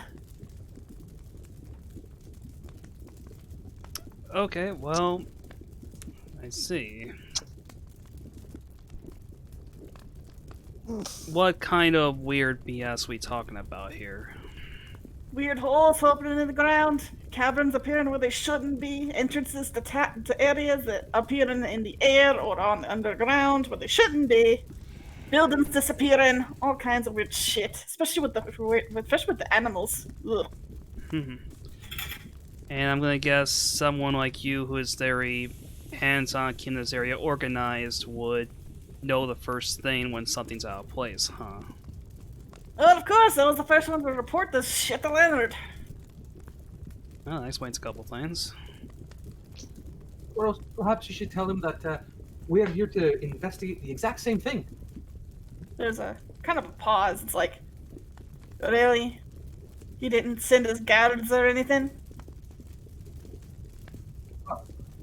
Okay, well, I see. What kind of weird BS we talking about here? Weird holes opening in the ground, caverns appearing where they shouldn't be, entrances to areas that appear in the air or on the underground where they shouldn't be, buildings disappearing, all kinds of weird shit, especially with the animals. Ugh. And I'm gonna guess someone like you who is very hands-on in this area, organized, would know the first thing when something's out of place, huh? Well, of course, I was the first one to report this shit to Leonard. Well, that explains a couple things. Or else perhaps you should tell him that we're here to investigate the exact same thing. There's a kind of a pause. It's like, really? He didn't send his guards or anything?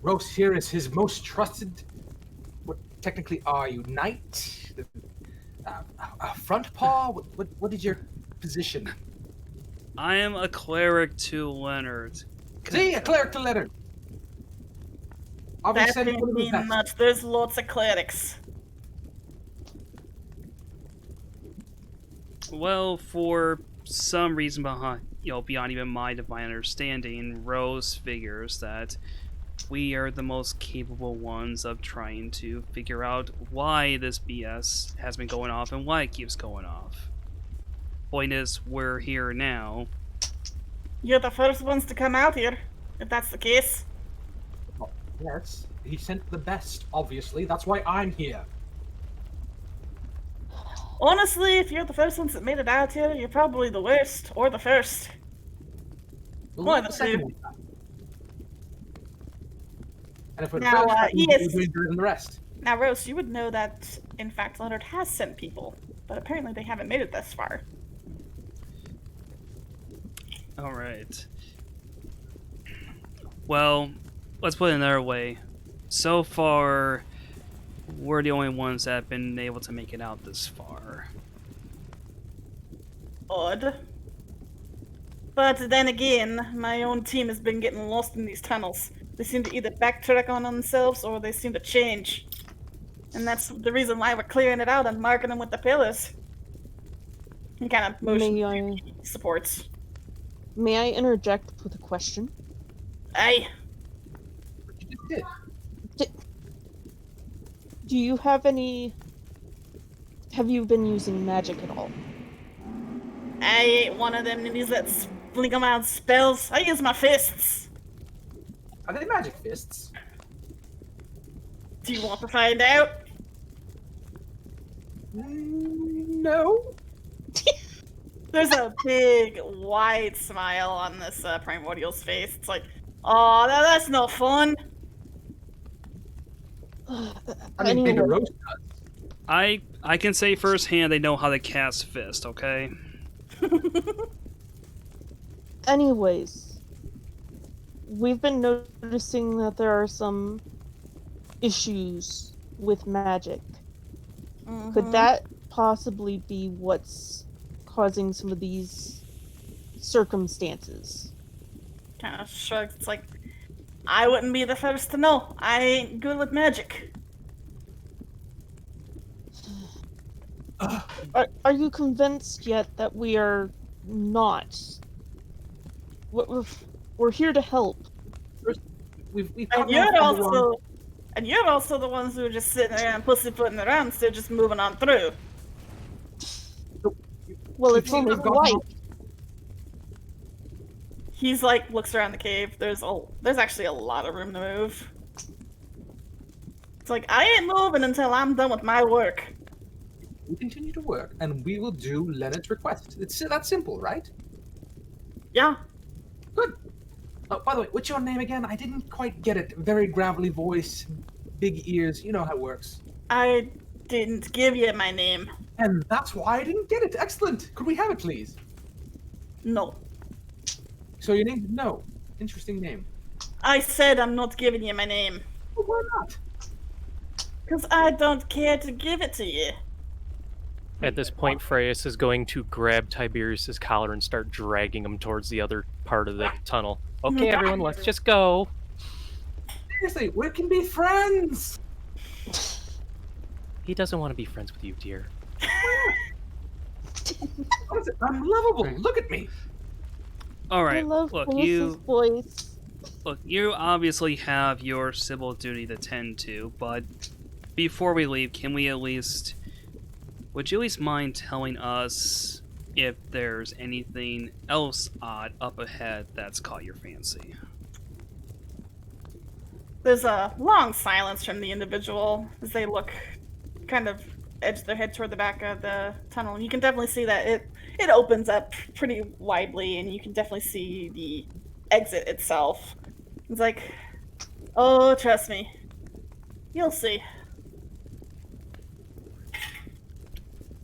Rose here is his most trusted. What technically are you, knight? Front paw? What is your position? I am a cleric to Leonard. See, a cleric to Leonard. That Obviously, didn't mean much. There's lots of clerics. Well, for some reason behind, beyond even my divine understanding, Rose figures that we are the most capable ones of trying to figure out why this BS has been going off and why it keeps going off. Point is, we're here now. You're the first ones to come out here, if that's the case. Yes, he sent the best, obviously. That's why I'm here. Honestly, if you're the first ones that made it out here, you're probably the worst, or the first. We'll One leave of the the second two. one back. And if we're Now, first, he we're is- doing better than the rest. Now, Rose, you would know that, in fact, Leonard has sent people, but apparently they haven't made it this far. Alright. Well, let's put it another way. So far, we're the only ones that have been able to make it out this far. Odd. But then again, my own team has been getting lost in these tunnels. They seem to either backtrack on themselves or they seem to change. And that's the reason why we're clearing it out and marking them with the pillars. And kind of motion supports. May I interject with a question? Aye. You just did. Do you have any... Have you been using magic at all? I ain't one of them ninjas that fling them out spells. I use my fists. Are they magic fists? Do you want to find out? No. There's a big, wide smile on this Primordial's face. It's like, oh, that's no fun. I mean, maybe Anyway, Rose does. I can say firsthand they know how to cast Fist, okay? anyways, we've been noticing that there are some issues with magic. Could that possibly be what's causing some of these circumstances? Kind of shrugs. It's like, I wouldn't be the first to know. I ain't good with magic. Are you convinced yet that we are not? We're here to help. We've And gotten you're off on the wrong- also the ones who are just sitting there and pussyfooting around instead of just moving on through. Well, we it's seem only to have gotten white. off- He's like looks around the cave. There's actually a lot of room to move. It's like, I ain't moving until I'm done with my work. We continue to work, and we will do Leonard's request. It's that simple, right? Yeah. Good. Oh, by the way, what's your name again? I didn't quite get it. Very gravelly voice, big ears. You know how it works. I didn't give you my name. And that's why I didn't get it. Excellent. Could we have it, please? No. So your name's No. Interesting name. I said I'm not giving you my name. Well, why not? Because I don't care to give it to you. At this point, Freyas is going to grab Tiberius's collar and start dragging him towards the other part of the tunnel. Okay, everyone, let's just go. Seriously, we can be friends. He doesn't want to be friends with you, dear. Honestly, I'm lovable. Look at me. All I right, love look, Melissa's voice. you obviously have your civil duty to tend to, but before we leave, can we at least... Would you at least mind telling us if there's anything else odd up ahead that's caught your fancy? There's a long silence from the individual as they look, kind of edge their head toward the back of the tunnel. And you can definitely see that it opens up pretty widely, and you can definitely see the exit itself. It's like, oh, trust me, you'll see.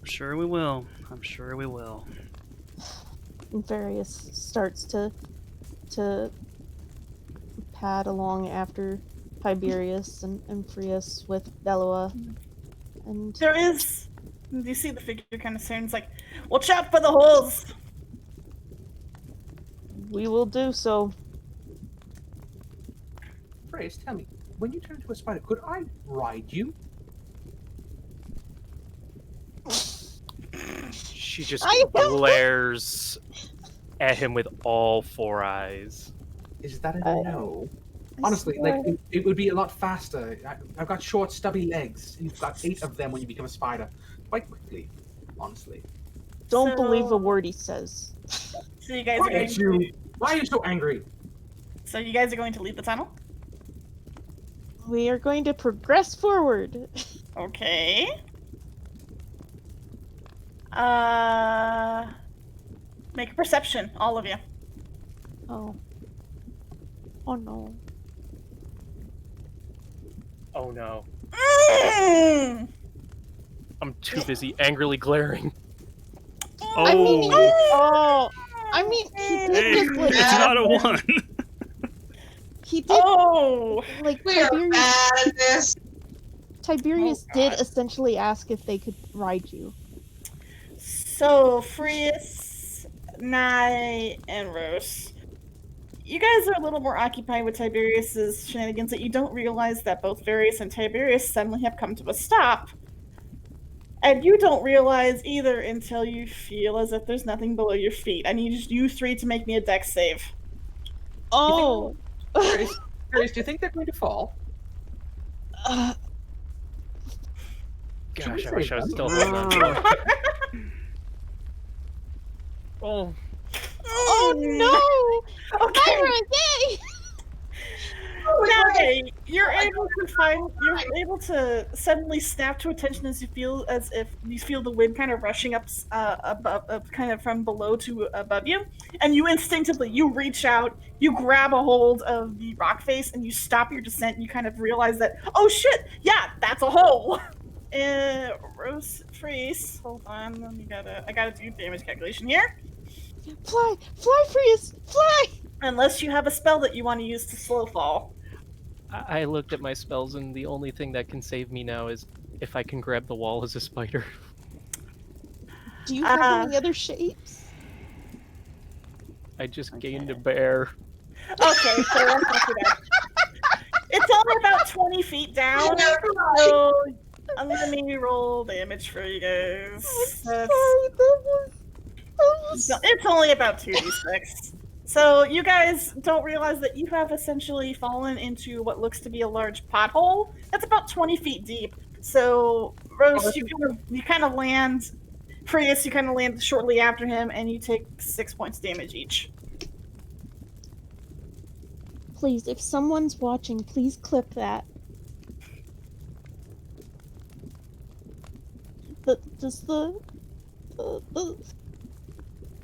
I'm sure we will. I'm sure we will. And Various starts to pad along after Tiberius and Frias with Belloa. And There is. Do you see the figure kind of soon? It's like, watch out for the holes. we will do so. Grace, tell me, when you turn into a spider, could I ride you? She just I know. glares at him with all four eyes. Is that a no? Honestly, like it would be a lot faster. I've got short, stubby legs. You've got 8 of them when you become a spider. Quite quickly, honestly. Don't So- believe a word he says. So you guys Why are going to, Why are you so angry? so you guys are going to leave the tunnel? We are going to progress forward. Okay. Make a perception, all of you. Oh. Oh no. Oh no. Mm! I'm too busy angrily glaring. I mean, Oh, I mean, he hey, did just like it's not a 1. he did Oh! like We are bad at this. Tiberius Oh, did God. essentially ask if they could ride you. So, Frias, Nye, and Rose. You guys are a little more occupied with Tiberius's shenanigans that you don't realize that both Varius and Tiberius suddenly have come to a stop. And you don't realize either until you feel as if there's nothing below your feet. I need you 3 to make me a dex save. Oh. Grace, do you think they're going to fall? Gosh, I Should we wish say I was that? still holding on. Oh, Oh no! Okay. Myra, yay! Now, you're able to suddenly snap to attention as if you feel the wind kind of rushing up above, kind of from below to above you, and you instinctively reach out, you grab a hold of the rock face, and you stop your descent. And you kind of realize that, oh shit, yeah, that's a hole. Rose freeze. Hold on, I gotta do damage calculation here. Fly, Frias, fly! Unless you have a spell that you want to use to slow fall. I looked at my spells, and the only thing that can save me now is if I can grab the wall as a spider. Do you have any other shapes? I just gained a bear. Okay, so that's not too bad. It's only about 20 feet down, so let me roll damage for you guys. Sorry, that was It's only about 2d6. So you guys don't realize that you have essentially fallen into what looks to be a large pothole. That's about 20 feet deep. So Rose, you kind of land. Prius, you kind of land shortly after him, and you take 6 points damage each. Please, if someone's watching, please clip that. Does the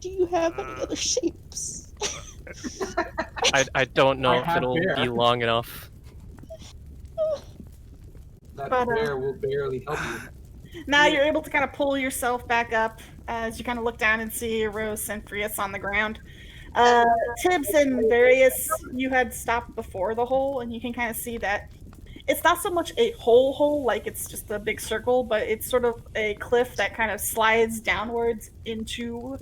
do you have any other shapes? I don't know I if have it'll bear. be long enough. That But, bear will barely help you. Now Yeah. you're able to kind of pull yourself back up as you kind of look down and see Rose and Frias on the ground. Tibbs and Various, you had stopped before the hole, and you can kind of see that it's not so much a hole, like it's just a big circle, but it's sort of a cliff that kind of slides downwards into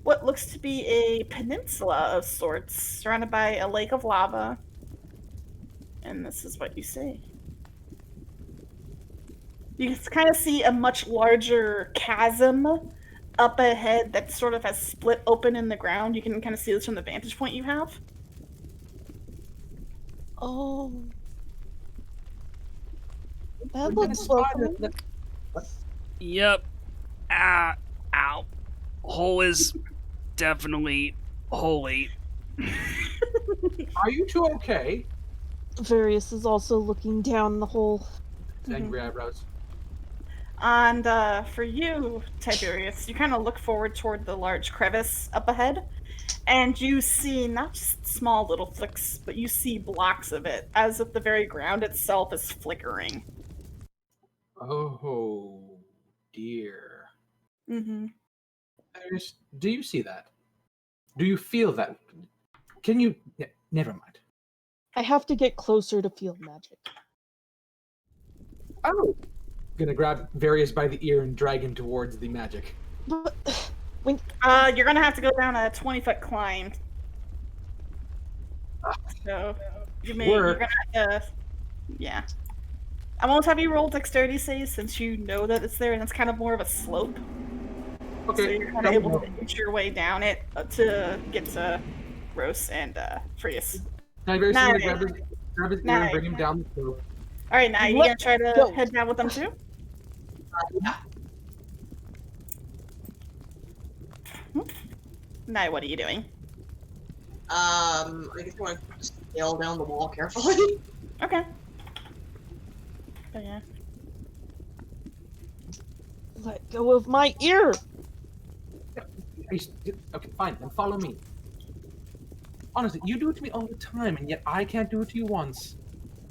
what looks to be a peninsula of sorts, surrounded by a lake of lava. And this is what you see. You can kind of see a much larger chasm up ahead that sort of has split open in the ground. You can kind of see this from the vantage point you have. Oh, that We're looks gonna welcoming. Yep. Ah, ow. Hole is definitely holy. Are you two okay? Various is also looking down the hole. Angry eyebrows. And for you, Tiberius, you kind of look forward toward the large crevice up ahead, and you see not just small little flicks, but you see blocks of it, as if the very ground itself is flickering. Oh dear. Mm-hmm. Do you see that? Do you feel that? Can you? Never mind. I have to get closer to feel magic. Oh, gonna grab Various by the ear and drag him towards the magic. But when You're gonna have to go down a 20-foot climb. So you're gonna have to, yeah. I won't have you roll dexterity saves since you know that it's there, and it's kind of more of a slope. Okay. So you're kind of able to inch your way down it to get to Rose and Frias. Various Nah, gonna grab his ear nah. and bring him down the slope. All right, now you Let's gonna try to go. head down with them too? Yeah. Now what are you doing? I guess I want to scale down the wall carefully. Okay. Oh yeah. let go of my ear. Okay, fine. Then follow me. Honestly, you do it to me all the time, and yet I can't do it to you once.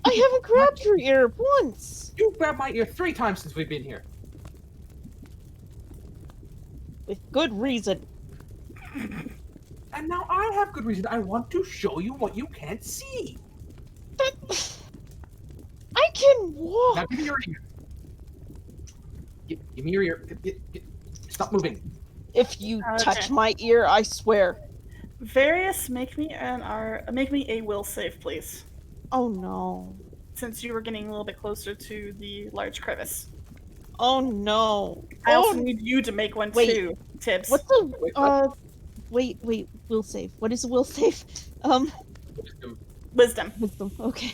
I haven't grabbed your ear once. You grabbed my ear 3 times since we've been here. With good reason. And now I have good reason. I want to show you what you can't see. I can walk. Now give me your ear. Give me your ear. Stop moving. If you Okay. touch my ear, I swear. Various, make me a will save, please. Oh no. Since you were getting a little bit closer to the large crevice. Oh no. I also Oh, need you to make one Wait. too, Tibbs. what's a Wait, what? wait, will save. What is a will save? Wisdom. Wisdom. Okay.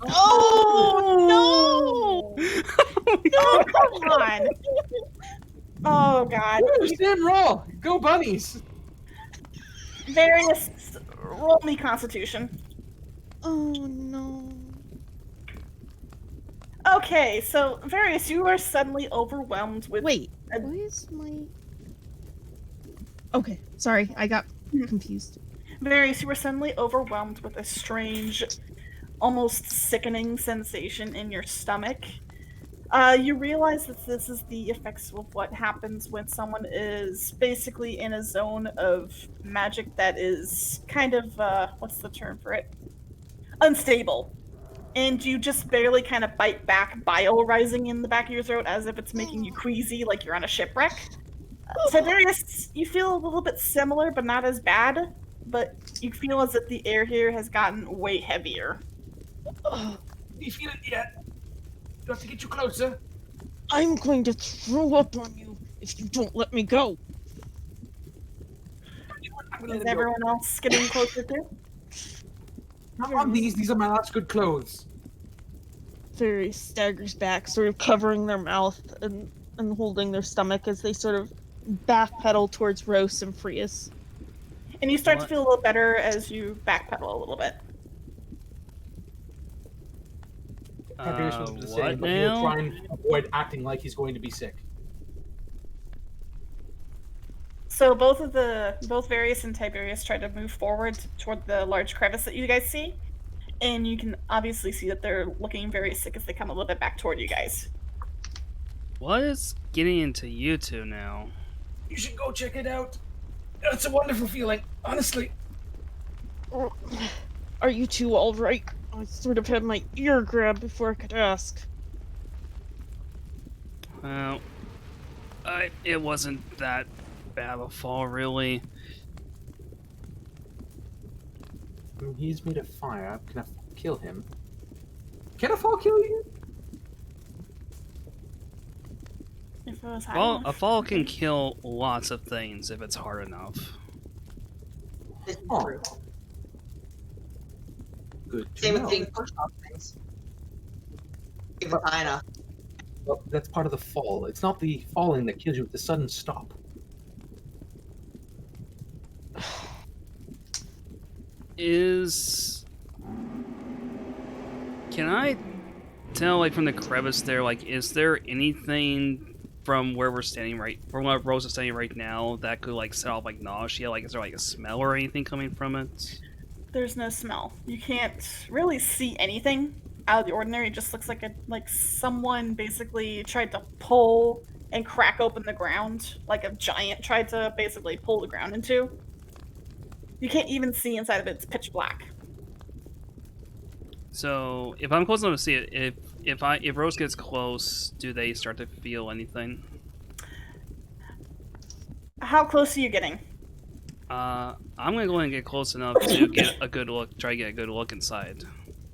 Oh no! Oh, come on! Oh god. Stand roll. Go bunnies. Various, roll me Constitution. Oh no. Okay, so Various, you are suddenly overwhelmed with. Wait, a- why is my... Okay, sorry, I got confused. Various, you were suddenly overwhelmed with a strange, almost sickening sensation in your stomach. You realize that this is the effects of what happens when someone is basically in a zone of magic that is kind of, what's the term for it? Unstable. And you just barely kind of bite back, bile rising in the back of your throat as if it's making you queasy, like you're on a shipwreck. Tiberius, you feel a little bit similar, but not as bad. But you feel as if the air here has gotten way heavier. Ugh, Do you feel it yet? Do I have to get you closer? I'm going to throw up on you if you don't let me go. I'm gonna Is let it go. everyone else getting closer too? Not on these. These are my last good clothes. Fairy staggers back, sort of covering their mouth and holding their stomach as they sort of backpedal towards Rose and Frias. And you start to What? feel a little better as you backpedal a little bit. Tiberius was the What same, but he'll now? try and avoid acting like he's going to be sick. So both Varius and Tiberius try to move forward toward the large crevice that you guys see, and you can obviously see that they're looking very sick as they come a little bit back toward you guys. What is getting into you two now? You should go check it out. It's a wonderful feeling, honestly. Are you two all right? I sort of had my ear grabbed before I could ask. Well, it wasn't that bad of a fall, really. He's made of fire. Can I kill him? Can a fall kill you? If it was high Well, enough. a fall can kill lots of things if it's hard enough. This is Oh. true. Good to Same know. with being pushed off things. If it's high enough. Well, that's part of the fall. It's not the falling that kills you, it's the sudden stop. Can I tell, like, from the crevice there, like, is there anything from where we're standing from where Rose is standing right now that could, like, set off, like, nausea? Like, is there, like, a smell or anything coming from it? There's no smell. You can't really see anything out of the ordinary. It just looks like someone basically tried to pull and crack open the ground, like a giant tried to basically pull the ground into. You can't even see inside of it. It's pitch black. So, if I'm close enough to see it, if Rose gets close, do they start to feel anything? How close are you getting? I'm gonna go ahead and get close enough to get a good look. Try to get a good look inside.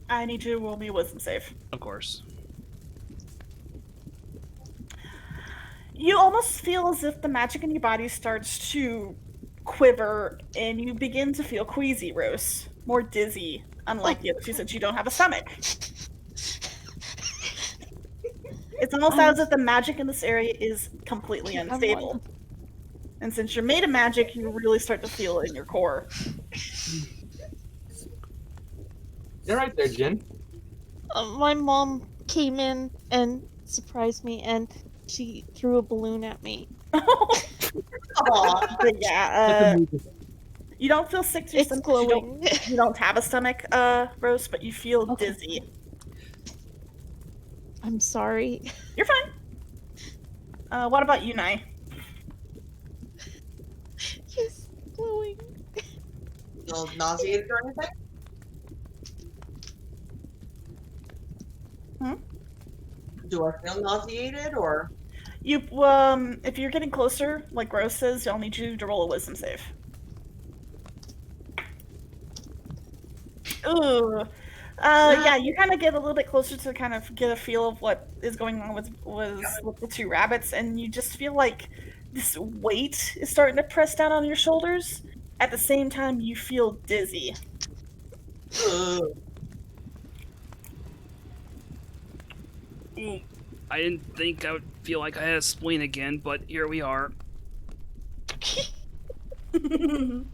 I need you to roll me a wisdom save. Of course. You almost feel as if the magic in your body starts to quiver and you begin to feel queasy, Rose. More dizzy, unlike the other two, since you don't have a stomach. It's almost as if the magic in this area is completely unstable. And since you're made of magic, you really start to feel it in your core. You're right there, Jen. My mom came in and surprised me, and she threw a balloon at me. Aw. But yeah, you don't feel sick to your It's stomach. glowing. You don't have a stomach, Rose, but you feel Okay. dizzy. I'm sorry. You're fine. What about you, Nai? Yes, glowing. Feel nauseated or anything? Hmm? Do I feel nauseated or? You, if you're getting closer, like Rose says, I'll need you to roll a wisdom save. Ooh. Yeah, you kind of get a little bit closer to kind of get a feel of what is going on with the two rabbits, and you just feel like this weight is starting to press down on your shoulders. At the same time, you feel dizzy. Ugh. Ooh, I didn't think I would feel like I had a spleen again, but here we are. That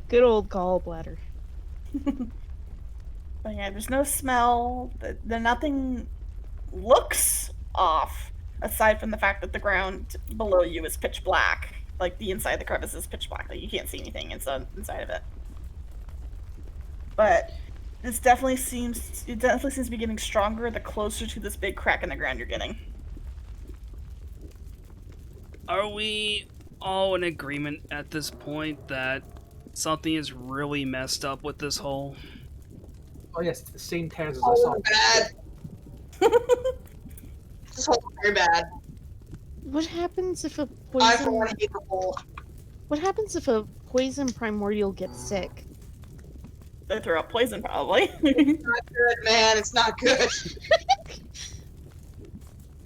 good old gallbladder. But yeah, there's no smell. Nothing looks off, aside from the fact that the ground below you is pitch black. Like the inside of the crevice is pitch black. Like you can't see anything inside of it. But it definitely seems to be getting stronger the closer to this big crack in the ground you're getting. Are we all in agreement at this point that something is really messed up with this hole? Oh yes, it's the same tears as I Oh, saw. bad. This whole very bad. What happens if a I poison? want to eat the whole. What happens if a poison primordial gets sick? They throw out poison, probably. It's not good, man. It's not good.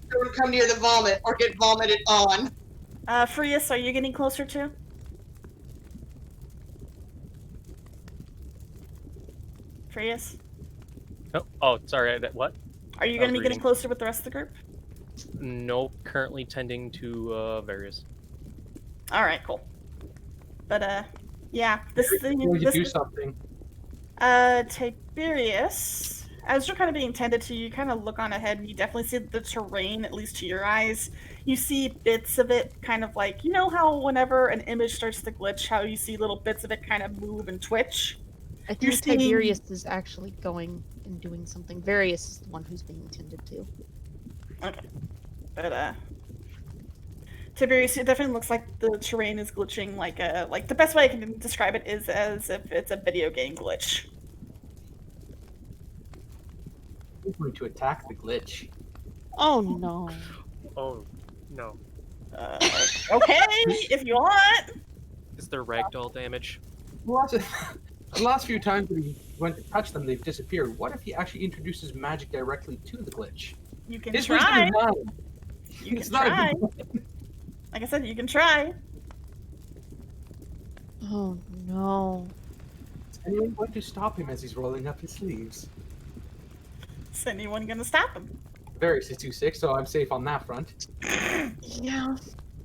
Don't come near the vomit or get vomited on. Frias, are you getting closer too? Frias? Oh, sorry. What? Are you I going to was be getting reading. closer with the rest of the group? Nope. Currently tending to various. All right, cool. But yeah, this thing. Before you This, do something, Tiberius, as you're kind of being tended to, you kind of look on ahead and you definitely see the terrain, at least to your eyes. You see bits of it kind of like, you know how whenever an image starts to glitch, how you see little bits of it kind of move and twitch? I think You're seeing- Tiberius is actually going and doing something. Various is the one who's being tended to. Okay. But, Tiberius, it definitely looks like the terrain is glitching like the best way I can describe it is as if it's a video game glitch. We're going to attack the glitch. Oh no. Oh, no. Okay, if you want. Is there ragdoll damage? The last few times we went to touch them, they've disappeared. What if he actually introduces magic directly to the glitch? You can His wisdom try. is 9. You It's can not a try. good one. Like I said, you can try. Oh no. Is anyone going to stop him as he's rolling up his sleeves? Is anyone gonna stop him? Various is 2-6, so I'm safe on that front. Yeah.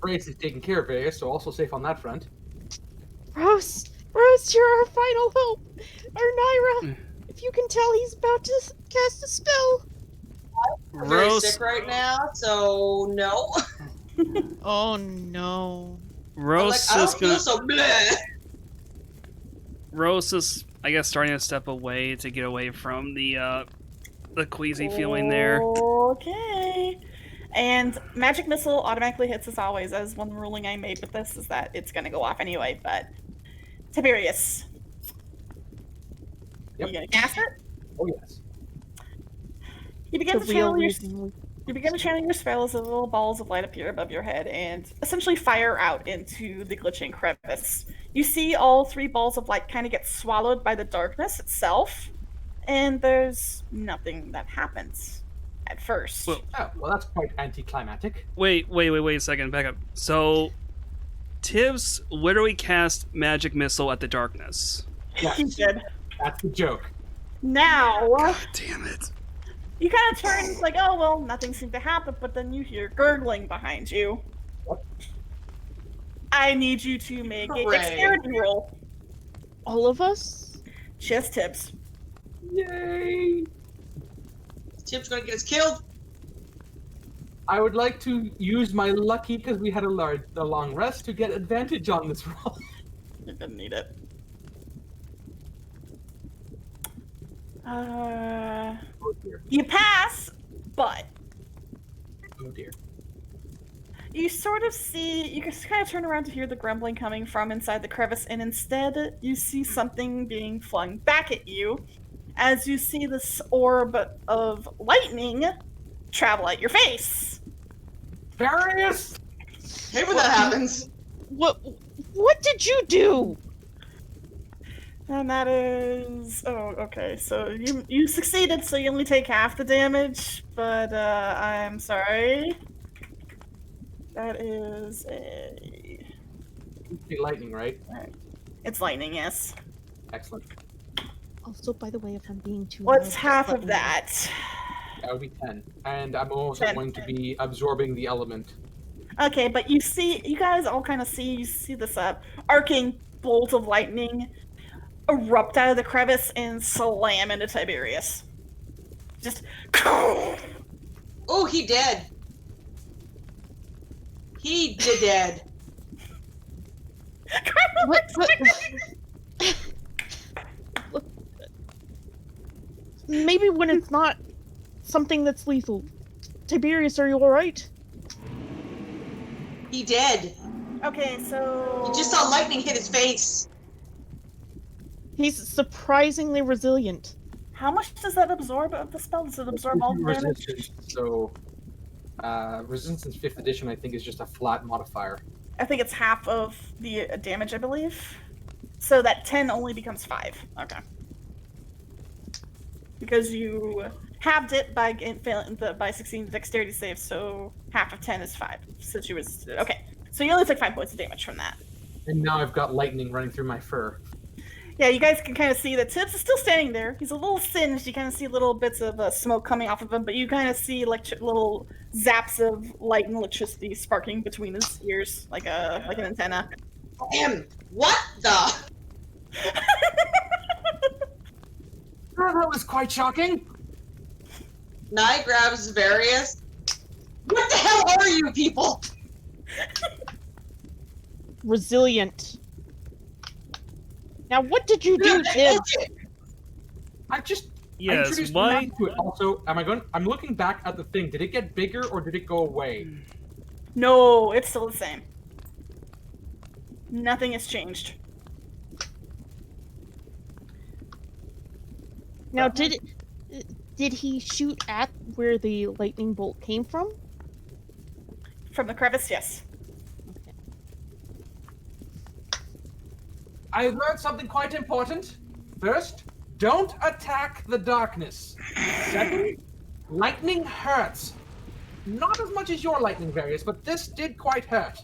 Various is taking care of Various, so also safe on that front. Rose! Rose, you're our final hope! Our Naira! If you can tell, he's about to cast a spell! I'm very Rose, sick right now, so no. Oh no. I'm Rose like, I is don't feel gonna. so bleh. Rose is, I guess, starting to step away to get away from the queasy feeling there. Okay. And magic missile automatically hits as always, as one ruling I made with this is that it's gonna go off anyway, but Tiberius. Yep. You gonna cast it? Oh yes. You begin The to real channel your reason You begin to channel your spell as little balls of light appear above your head and essentially fire out into the glitching crevice. You see all 3 balls of light kind of get swallowed by the darkness itself, and there's nothing that happens at first. Well- Oh, well, that's quite anticlimactic. Wait a second, back up. So, Tibbs literally cast magic missile at the darkness. Yes, He did. that's the joke. Now, Damn it. you kind of turn, it's like, oh, well, nothing seemed to happen, but then you hear gurgling behind you. What? I need you to make a Hooray. dexterity roll. All of us? Just Tibbs. Yay! Chip's gonna get us killed. I would like to use my lucky, because we had a long rest, to get advantage on this roll. You didn't need it. Oh dear. You pass, but Oh dear. you sort of see, you can kind of turn around to hear the grumbling coming from inside the crevice, and instead you see something being flung back at you as you see this orb of lightning travel at your face. Various! Hate when that happens. What did you do? And that is... Oh, okay. So you succeeded, so you only take half the damage, but I'm sorry. That is a... Big lightning, right? It's lightning, yes. Excellent. Also, by the way, if I'm being too What's loud, half let of me know. that? That would be 10. And I'm also 10. going to be absorbing the element. Okay, but you guys all kind of see this arcing bolt of lightning erupt out of the crevice and slam into Tiberius. Just... Oh, he dead. He dead. What? Look, maybe when it's not something that's lethal. Tiberius, are you alright? He dead. Okay, so... You just saw lightning hit his face. He's surprisingly resilient. How much does that absorb of the spell? Does it absorb all the damage? Resistance, so resistance 5th edition I think is just a flat modifier. I think it's half of the damage, I believe. So that 10 only becomes 5. Okay. Because you halved it by succeeding the dexterity save, so half of 10 is 5. Since you resisted it. Okay. So you only took 5 points of damage from that. And now I've got lightning running through my fur. Yeah, you guys can kind of see that Tibbs is still standing there. He's a little singed. You kind of see little bits of smoke coming off of him, but you kind of see little zaps of light and electricity sparking between his ears, like an antenna. Damn. What the? Oh, that was quite shocking. Nye grabs Various. What the hell are you people? Resilient. Now, what did you do, Tim? I just Yes, introduced why? the map to it. Also, I'm looking back at the thing. Did it get bigger or did it go away? No, it's still the same. Nothing has changed. Now, did he shoot at where the lightning bolt came from? From the crevice, yes. I learned something quite important. First, don't attack the darkness. Second, lightning hurts. Not as much as your lightning, Various, but this did quite hurt.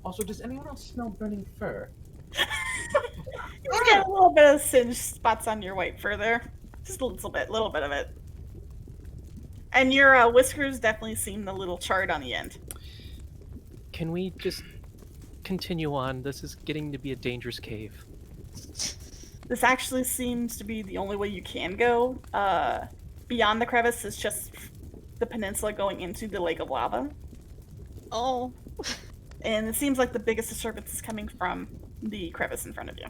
Also, does anyone else smell burning fur? You got a little bit of singed spots on your white fur there. Just a little bit of it. And your whiskers definitely seem a little charred on the end. Can we just continue on? This is getting to be a dangerous cave. This actually seems to be the only way you can go. Beyond the crevice is just the peninsula going into the lake of lava. Oh. And it seems like the biggest disturbance is coming from the crevice in front of you.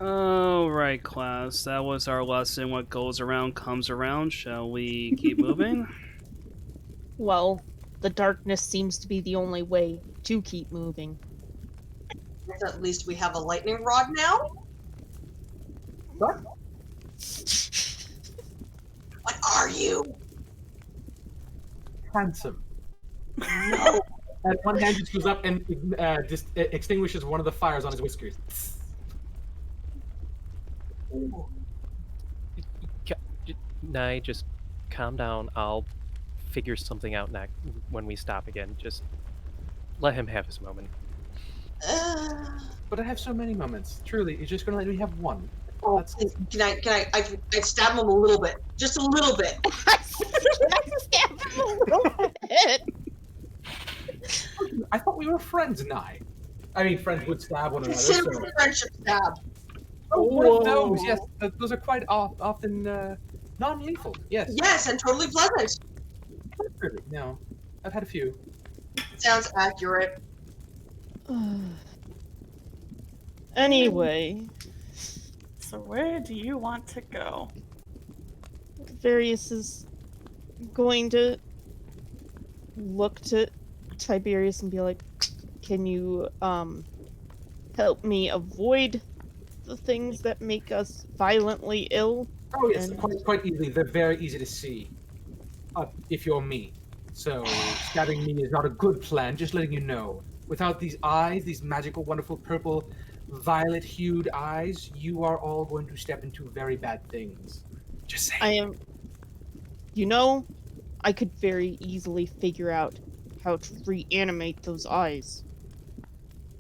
Alright, class. That was our lesson. What goes around comes around. Shall we keep moving? Well, the darkness seems to be the only way to keep moving. At least we have a lightning rod now. What? What are you? Handsome. No. And one hand just goes up and just extinguishes one of the fires on his whiskers. Ooh. Nye, just calm down. I'll figure something out next when we stop again. Just let him have his moment. But I have so many moments. Truly, you're just gonna let me have one. Oh, That's- please, can I stab him a little bit, just a little bit. I thought we were friends, Nye. I mean, friends would stab one another. Consider So. it a friendship stab. Oh, one of those. Yes, those are quite often non-lethal. Yes. Yes, and totally pleasant. Really, no, I've had a few. Sounds accurate. Anyway, So where do you want to go? Various is going to look to Tiberius and be like, can you help me avoid the things that make us violently ill? Oh yes, And- quite easily. They're very easy to see. If you're me. So stabbing me is not a good plan, just letting you know. Without these eyes, these magical, wonderful, purple, violet-hued eyes, you are all going to step into very bad things. Just saying. I am. You know, I could very easily figure out how to reanimate those eyes.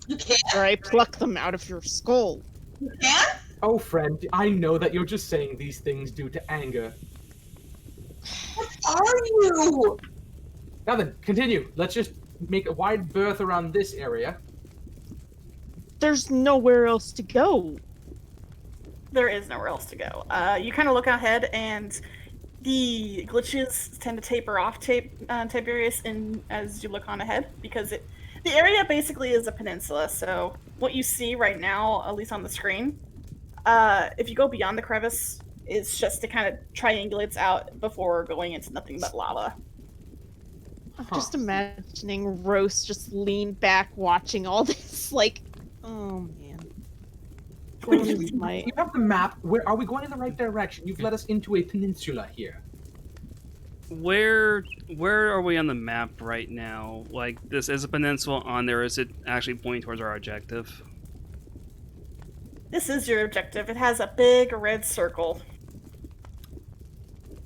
You can? Or I pluck them out of your skull. You can? Oh, friend, I know that you're just saying these things due to anger. What are you? Now then, continue. Let's just make a wide berth around this area. There's nowhere else to go. There is nowhere else to go. You kind of look ahead, and the glitches tend to taper off Tiberius as you look on ahead, because the area basically is a peninsula. So what you see right now, at least on the screen, if you go beyond the crevice, it's just it kind of triangulates out before going into nothing but lava. I'm just imagining Rose just leaned back watching all this, like, oh man. This is my... You have the map. Where are we going in the right direction? You've led us into a peninsula here. Where are we on the map right now? Like, this is a peninsula on there. Is it actually pointing towards our objective? This is your objective. It has a big red circle.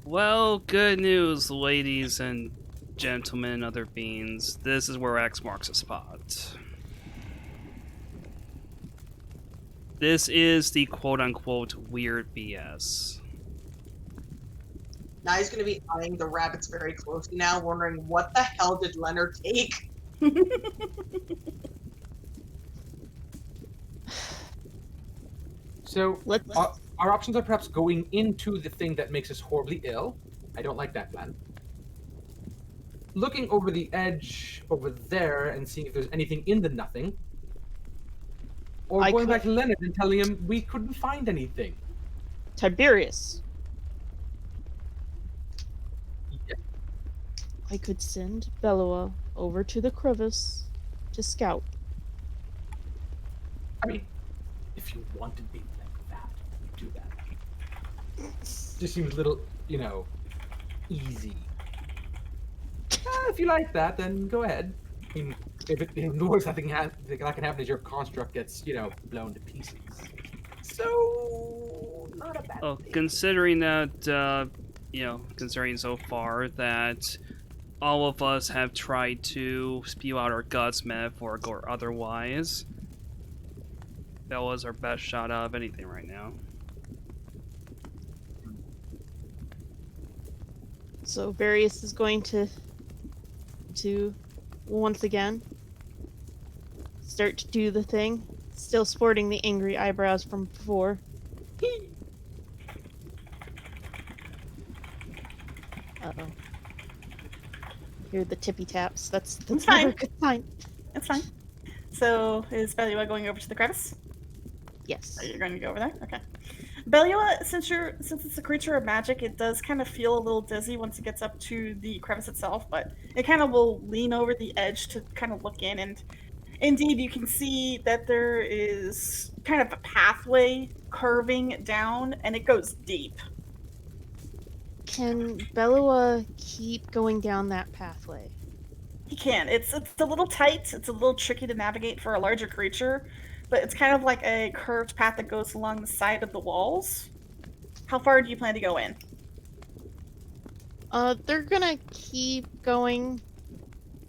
Well, good news, ladies and gentlemen and other beings. This is where X marks a spot. This is the quote-unquote weird BS. Now he's going to be eyeing the rabbits very closely now, wondering what the hell did Leonard take? So Let's. our options are perhaps going into the thing that makes us horribly ill. I don't like that plan. Looking over the edge over there and seeing if there's anything in the nothing. Or I going could- back to Leonard and telling him we couldn't find anything. Tiberius. Yeah. I could send Belloa over to the crevice to scout. I mean, if you want to be like that, do that. Just seems a little, easy. If you like that, then go ahead. I mean, if the worst that can happen is your construct gets, blown to pieces. So, not a bad Oh, thing. considering that, considering so far that all of us have tried to spew out our guts, metaphorical or otherwise, that was our best shot out of anything right now. So Varius is going to once again start to do the thing, still sporting the angry eyebrows from before. Uh-oh. Hear the tippy taps. That's It's never a fine. good sign. It's fine. So is Belua going over to the crevice? Yes. Are you going to go over there? Okay. Belua, since it's a creature of magic, it does kind of feel a little dizzy once it gets up to the crevice itself, but it kind of will lean over the edge to kind of look in, and indeed you can see that there is kind of a pathway curving down, and it goes deep. Can Belloa keep going down that pathway? He can. It's a little tight. It's a little tricky to navigate for a larger creature, but it's kind of like a curved path that goes along the side of the walls. How far do you plan to go in? They're gonna keep going,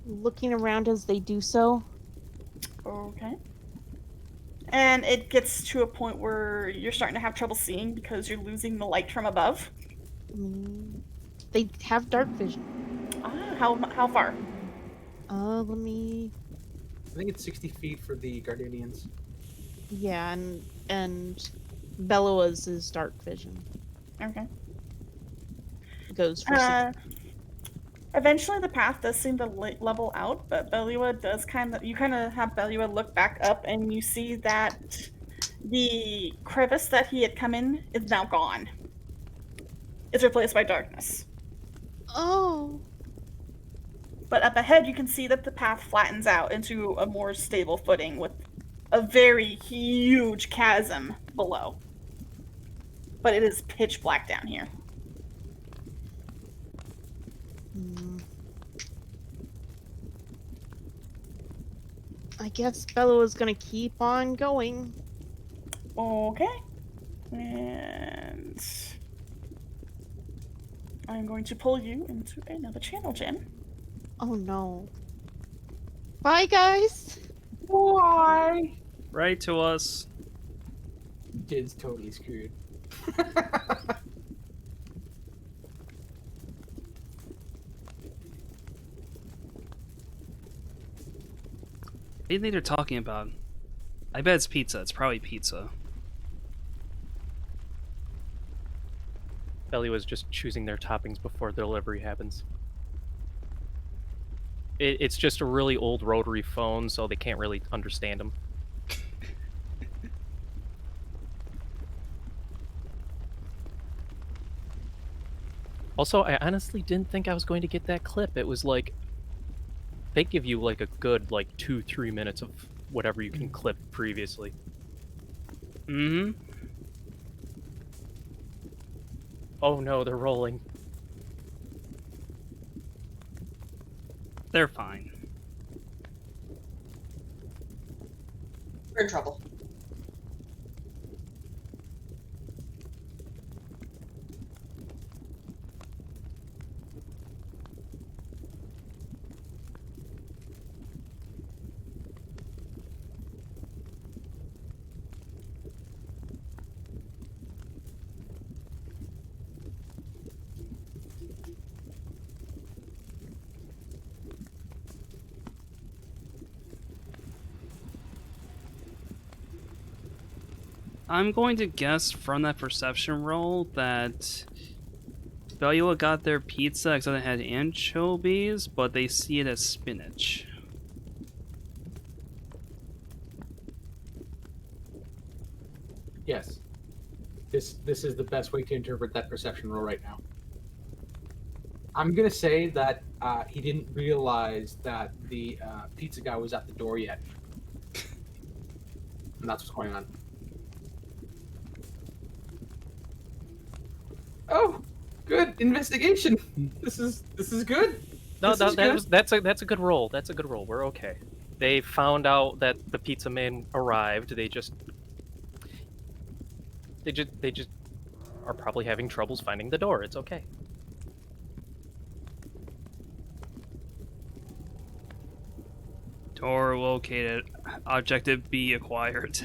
looking around as they do so. Okay. And it gets to a point where you're starting to have trouble seeing because you're losing the light from above. They have dark vision. How far? Let me. I think it's 60 feet for the Gardenians. Yeah, and Belloa's is dark vision. Okay. Goes for 60. Eventually the path does seem to level out, but Belua does you kind of have Belua look back up, and you see that the crevice that he had come in is now gone. It's replaced by darkness. Oh. But up ahead, you can see that the path flattens out into a more stable footing with a very huge chasm below. But it is pitch black down here. I guess Belloa's gonna keep on going. Okay. And I'm going to pull you into another channel, Jen. Oh no. Bye, guys. Why? Right to us. Jin's totally screwed. What do you think they're talking about? I bet it's pizza. It's probably pizza. Belly was just choosing their toppings before delivery happens. It's just a really old rotary phone, so they can't really understand them. Also, I honestly didn't think I was going to get that clip. It was like, they give you like a good 2-3 minutes of whatever you can clip previously. Mm-hmm. Oh no, they're rolling. They're fine. We're in trouble. I'm going to guess from that perception roll that Belua got their pizza except it had anchovies, but they see it as spinach. Yes. This is the best way to interpret that perception roll right now. I'm gonna say that he didn't realize that the pizza guy was at the door yet, and that's what's going on. Oh, good investigation. This is good. No, This is good. that's a good roll. That's a good roll. We're okay. They found out that the pizza man arrived. They just are probably having troubles finding the door. It's okay. Door located. Objective B acquired.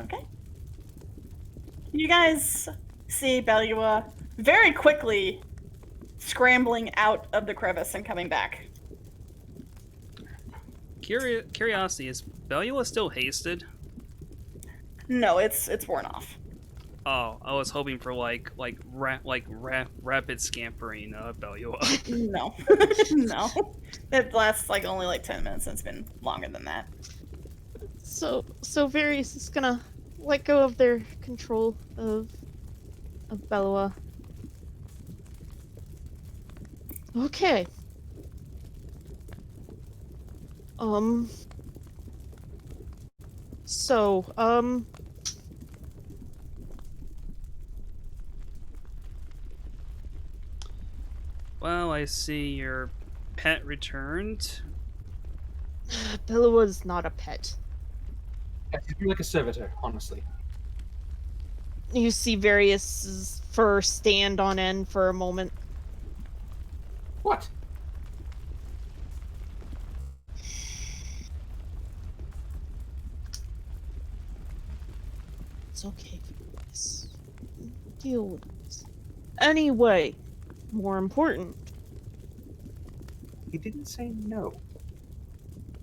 Okay. You guys see Belua very quickly scrambling out of the crevice and coming back. Curiosity, is Belua still hasted? No, it's worn off. Oh, I was hoping for rapid scampering Belua. No. No. It lasts only 10 minutes and it's been longer than that. So Various is gonna let go of their control of Belua. Okay. Well, I see your pet returned. Belua's not a pet. I feel like a servitor, honestly. You see Various's fur stand on end for a moment. What? It's okay, Various. Deal with this. Anyway, more important, He didn't say no.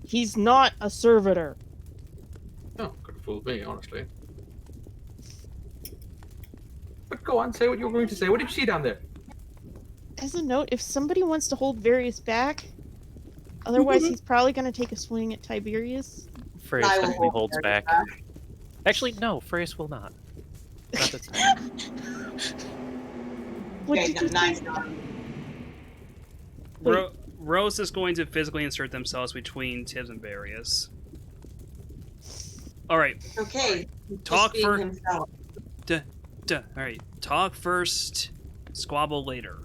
he's not a servitor. No, could have fooled me, honestly. But go on, say what you were going to say. What did you see down there? As a note, if somebody wants to hold Various back, otherwise he's probably going to take a swing at Tiberius. Furious I will definitely hold holds Furious back. Actually, no, Furious will not. Not this time. What Okay, did you nice. say? Wait. Rose is going to physically insert themselves between Tibbs and Various. Alright, Okay. Talk just for- being himself. alright. Talk first, squabble later.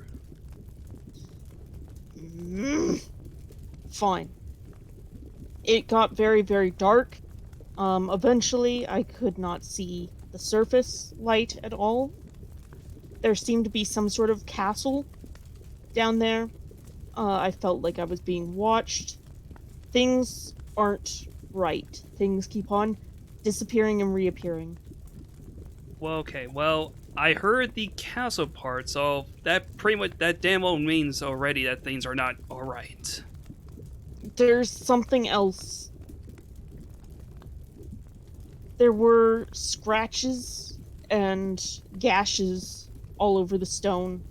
Fine. It got very, very dark. Eventually, I could not see the surface light at all. There seemed to be some sort of castle down there. I felt like I was being watched. Things aren't right. Things keep on disappearing and reappearing. Well, okay. Well, I heard the castle part, so that pretty much that damn well means already that things are not all right. There's something else. There were scratches and gashes all over the stone.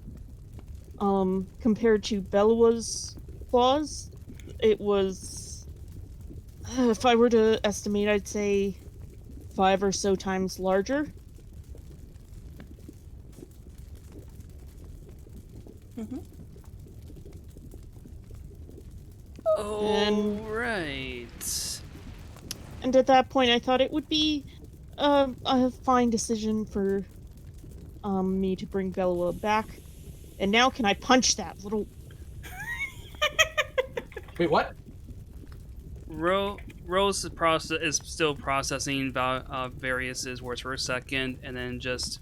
Compared to Belua's claws, it was, if I were to estimate, I'd say 5 or so times larger. Oh, right. And at that point, I thought it would be a fine decision for me to bring Belua back. And now, can I punch that little? Wait, what? Rose is still processing Various's words for a second, and then just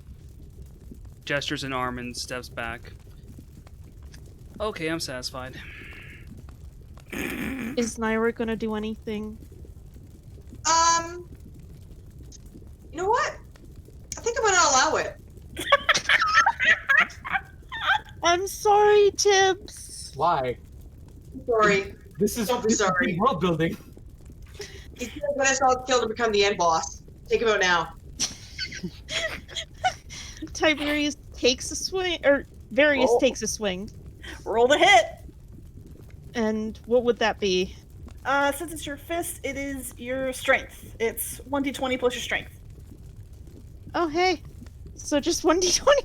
gestures an arm and steps back. Okay, I'm satisfied. Is Naira gonna do anything? You know what? I think I'm gonna allow it. sorry, Tibbs. Why? Sorry. This is Don't be sorry. world building. He's gonna get us all killed to become the end boss. Take him out now. Tiberius takes a swing, or Various Roll. takes a swing. Roll the hit. And what would that be? Since it's your fist, it is your strength. It's 1d20 plus your strength. Oh, hey. So just 1d20?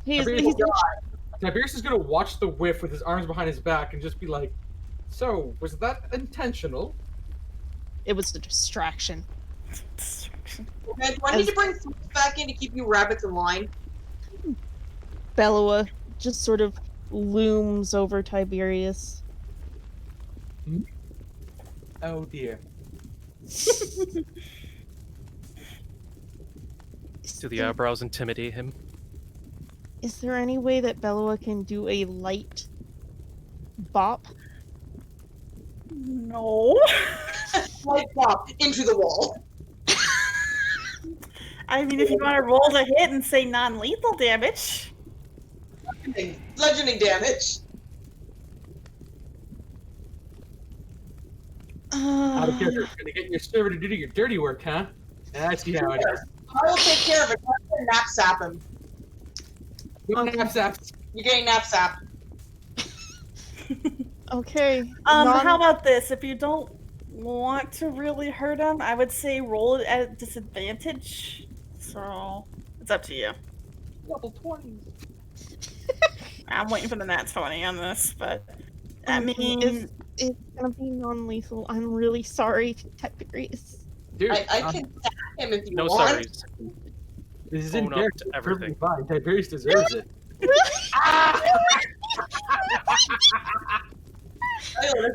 he's Tiberius is gonna watch the whiff with his arms behind his back and just be like, "So, was that intentional?" It was a distraction. Distraction. Okay, do I need to bring food back in to keep you rabbits in line? Bellowa just sort of looms over Tiberius. Oh dear. Do the eyebrows intimidate him? Is there any way that Bellowa can do a light bop? No. Like pop into the wall. I mean, if you want to roll the hit and say non-lethal damage. Bludgeoning damage. Out of character, gonna get your server to do your dirty work, huh? I see how it is. I will take care of it. I'm gonna nap sap him. Okay. You're getting nap sap. Okay. How about this? If you don't want to really hurt him, I would say roll it at disadvantage. So it's up to you. Level 20. I'm waiting for the nat 20 on this, but I mean, It's gonna be non-lethal. I'm really sorry, Tiberius. Dude, I can sap him if you No want. sorries. this is own in up character. to everything. Perfectly fine. Tiberius deserves it. I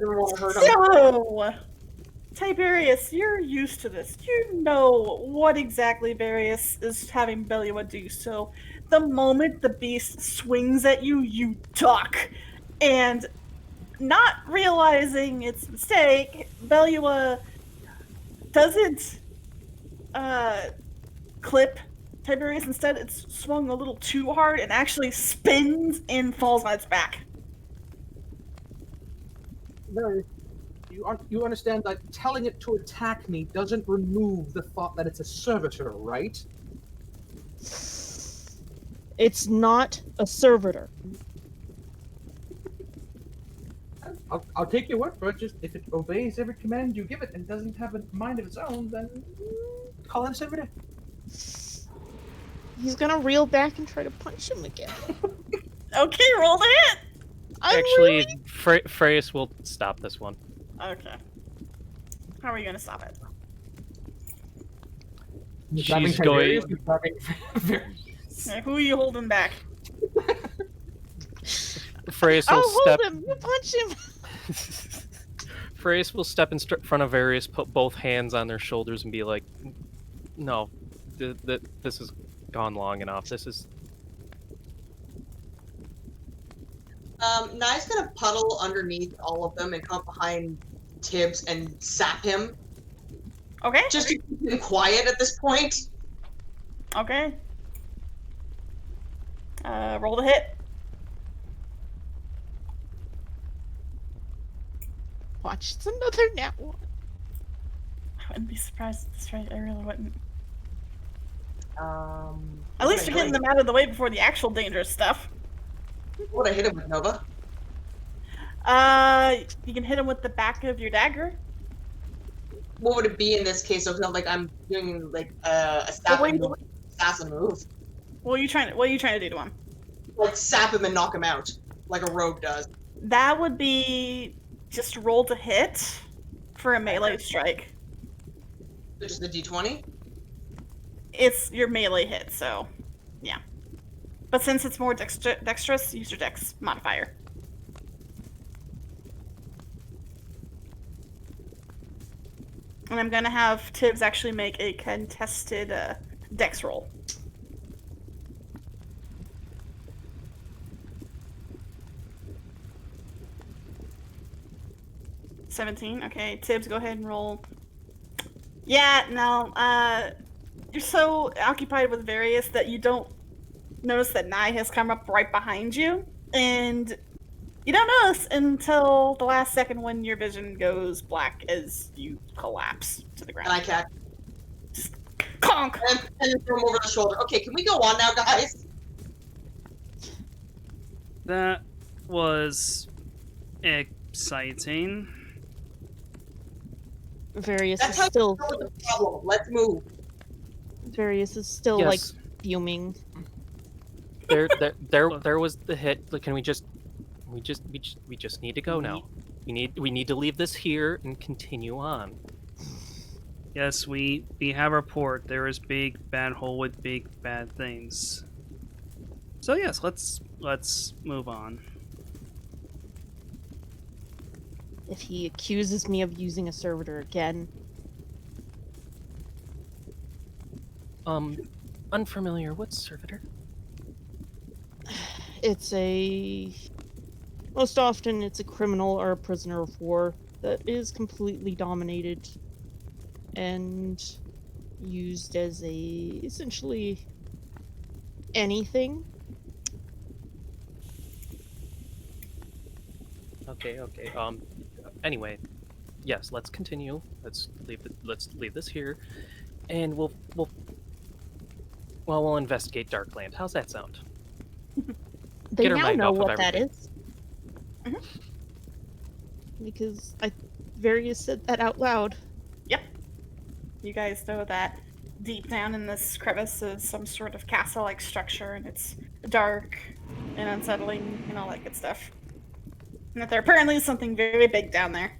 don't want to hurt him. so Tiberius, you're used to this. You know what exactly Various is having Belua do. So the moment the beast swings at you, you duck. And not realizing its mistake, Belua doesn't clip Tiberius. Instead, it's swung a little too hard and actually spins and falls on its back. No, you understand that telling it to attack me doesn't remove the thought that it's a servitor, right? It's not a servitor. I'll take your word for it. Just if it obeys every command you give it and doesn't have a mind of its own, then call it a servitor. He's gonna reel back and try to punch him again. Okay, roll the hit. Actually, Freyas will stop this one. Okay. How are you gonna stop it? She's going. Who are you holding back? Freyas will Oh, step. hold him! You punch him! Freyas will step in front of Various, put both hands on their shoulders, and be like, "No, this has gone long enough. This is." Nye's gonna puddle underneath all of them and come up behind Tibbs and sap him. Okay. Just to keep him quiet at this point. Okay. Roll the hit. Watch, it's another nat one. I wouldn't be surprised at this rate. I really wouldn't. At At least you're getting them out of the way before the actual dangerous stuff. What I hit him with, Nova? You can hit him with the back of your dagger. What would it be in this case? So it's not like I'm doing like a assassin move. What are you trying to do to him? Like sap him and knock him out, like a rogue does. That would be just roll to hit for a melee strike. So just the D20. It's your melee hit, so yeah. But since it's more dexterous, use your dex modifier. And I'm gonna have Tibbs actually make a contested dex roll. $17. Okay, Tibbs, go ahead and roll. Yeah, no, you're so occupied with various that you don't notice that Nye has come up right behind you, and you don't notice until the last second when your vision goes black as you collapse to the ground. And I catch Just conk! and throw him over the shoulder. Okay, can we go on now, guys? That was exciting. Various That's is how still you know the problem. Let's move. Various is still Yes. like fuming. There was the hit. Like, can we just need to go now. We need to leave this here and continue on. Yes, we have a report. There is big bad hole with big bad things. So yes, let's move on. If he accuses me of using a servitor again, Unfamiliar. What's servitor? it's most often it's a criminal or a prisoner of war that is completely dominated and used as essentially anything. Okay. Anyway, yes. Let's continue. Let's leave this here, and we'll investigate Darkland. How's that sound? They Get her now mind know off of what that everything. is. Mhm. Because Various said that out loud. You guys know that deep down in this crevice is some sort of castle-like structure, and it's dark and unsettling and all that good stuff. And that there apparently is something very big down there.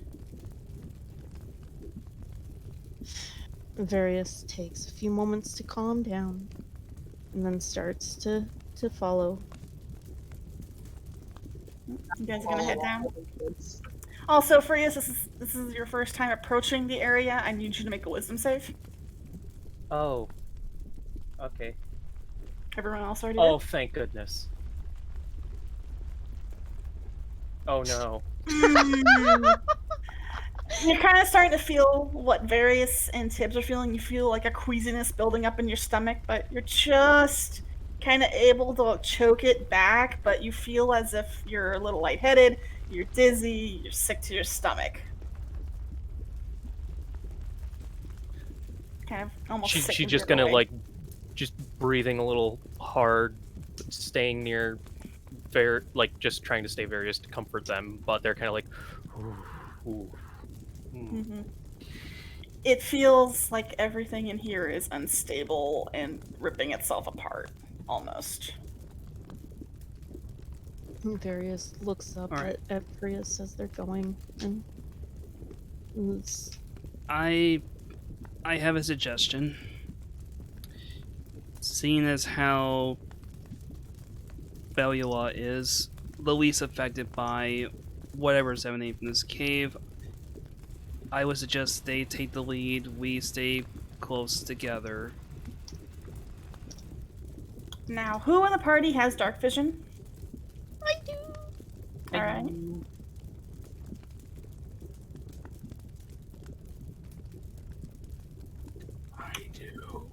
Various takes a few moments to calm down and then starts to follow. You guys are gonna head down. Also, Frias, this is your first time approaching the area. I need you to make a wisdom save. Oh. Okay. Everyone else already Oh, did? thank goodness. Oh no. You're kind of starting to feel what Various and Tibbs are feeling. You feel like a queasiness building up in your stomach, but you're just kind of able to choke it back, but you feel as if you're a little lightheaded, you're dizzy, you're sick to your stomach. Kind of almost sick She's of just your gonna way. like, just breathing a little hard, staying near, just trying to stay Various to comfort them, but they're kind of like, ooh. Mhm. It feels like everything in here is unstable and ripping itself apart, almost. Various looks up All right. at Prius as they're going, and is I have a suggestion. Seeing as how Belua is the least affected by whatever's emanating from this cave, I would suggest they take the lead, we stay close together. Now, who in the party has dark vision? I do. Alright. I do.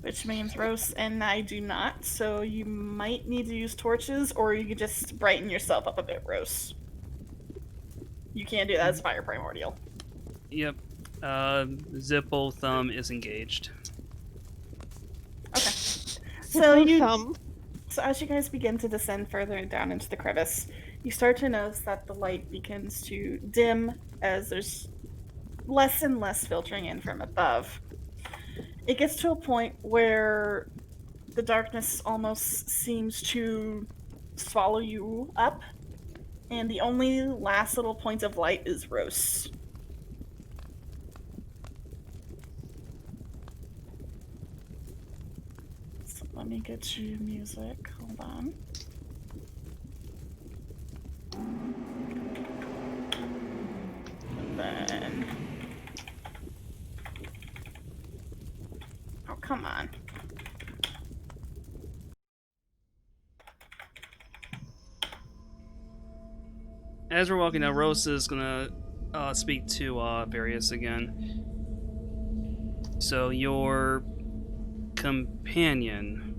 Which means Rose and I do not, so you might need to use torches, or you could just brighten yourself up a bit, Rose. You can't do that as Fire Primordial. Yep. Zippo Thumb is engaged. Okay. Thumb. So as you guys begin to descend further down into the crevice, you start to notice that the light begins to dim as there's less and less filtering in from above. It gets to a point where the darkness almost seems to swallow you up, and the only last little point of light is Rose. So let me get you music. Hold on. And then... Oh, come on. As we're walking down, Rose is gonna speak to Various again. So your companion,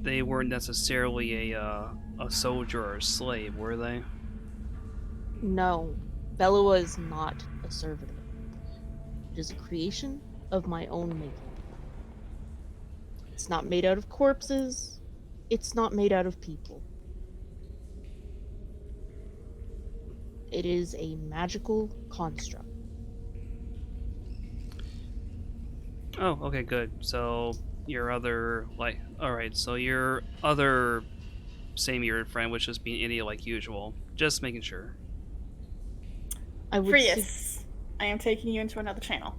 they weren't necessarily a soldier or a slave, were they? No, Belua is not a servitor. It is a creation of my own making. It's not made out of corpses. It's not made out of people. It is a magical construct. Oh, okay, good. So your other so your other same-eared friend was just being idiot like usual. Just making sure. I would Frius, I am taking you into another channel.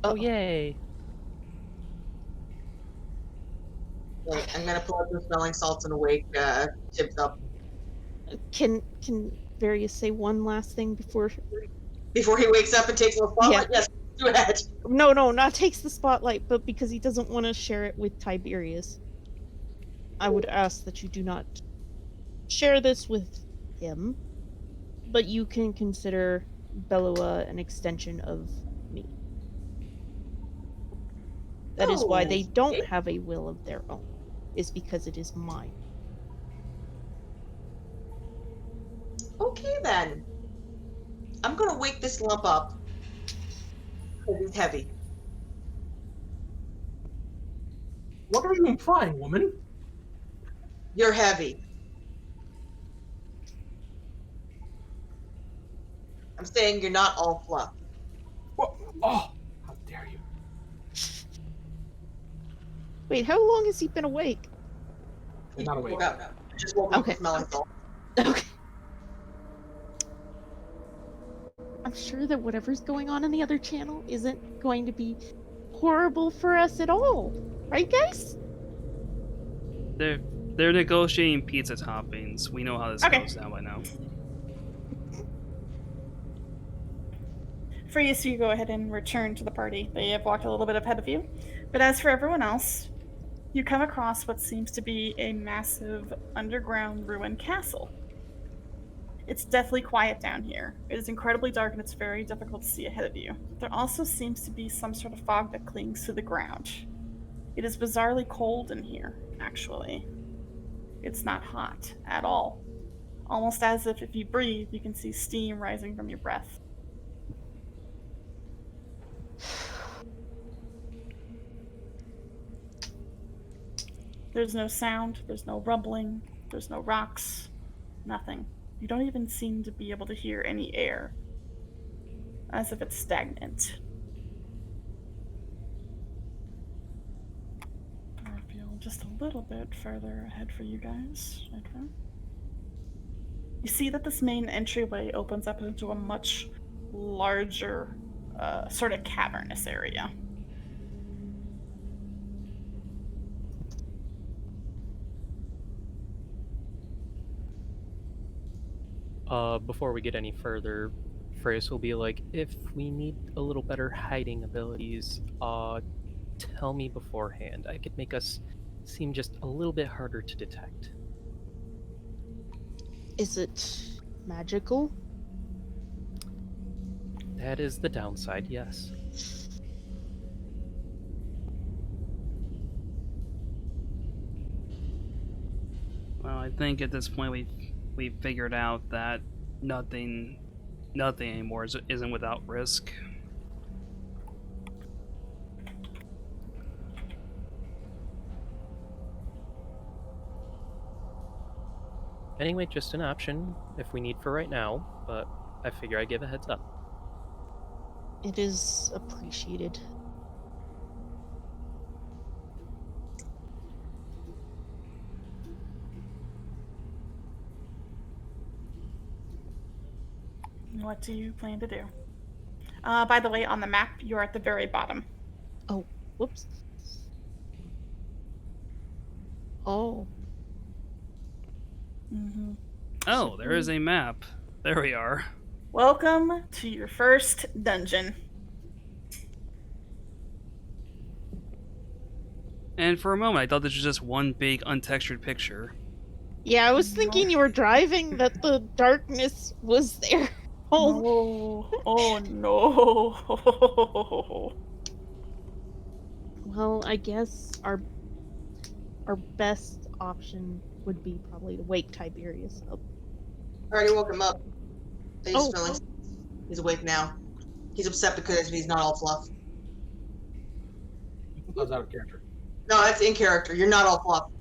Oh, yay! Wait, I'm gonna pull up the smelling salts and wake Tibbs up Can Various say one last thing before? before he wakes up and takes a spotlight. Yeah. Yes, go ahead. No, not takes the spotlight, but because he doesn't want to share it with Tiberius. I would ask that you do not share this with him, but you can consider Belua an extension of me. That is why they don't have a will of their own, is because it is mine. Okay then. I'm gonna wake this lump up. Because it's heavy. What are you implying, woman? You're heavy. I'm saying you're not all fluff. What? Oh, how dare you! Wait, how long has he been awake? I'm not awake. Woke up. I just woke up Okay. with smelling salt. Okay. I'm sure that whatever's going on in the other channel isn't going to be horrible for us at all. Right, guys? They're negotiating pizza toppings. We know how this Okay. goes down by now. Frius, you go ahead and return to the party. They have walked a little bit ahead of you. But as for everyone else, you come across what seems to be a massive underground ruined castle. It's deathly quiet down here. It is incredibly dark and it's very difficult to see ahead of you. There also seems to be some sort of fog that clings to the ground. It is bizarrely cold in here, actually. It's not hot at all. Almost as if you breathe, you can see steam rising from your breath. There's no sound, there's no rumbling, there's no rocks, nothing. You don't even seem to be able to hear any air, as if it's stagnant. I feel just a little bit further ahead for you guys. Okay. You see that this main entryway opens up into a much larger, sort of cavernous area. Before we get any further, Freys will be like, if we need a little better hiding abilities, tell me beforehand. I could make us seem just a little bit harder to detect. Is it magical? That is the downside, yes. Well, I think at this point we've figured out that nothing anymore isn't without risk. Anyway, just an option if we need for right now, but I figure I'd give a heads up. It is appreciated. What do you plan to do? By the way, on the map, you're at the very bottom. Oh, whoops. Oh. Mm-hmm. Oh, there is a map. There we are. Welcome to your first dungeon. And for a moment, I thought this was just one big untextured picture. Yeah, I was thinking you were driving, that the darkness was there. Oh, No. Oh no. Well, I guess our best option would be probably to wake Tiberius up. I already woke him up. He's Oh. feeling. He's awake now. He's upset because he's not all fluff. I was out of character. No, that's in character. You're not all fluff.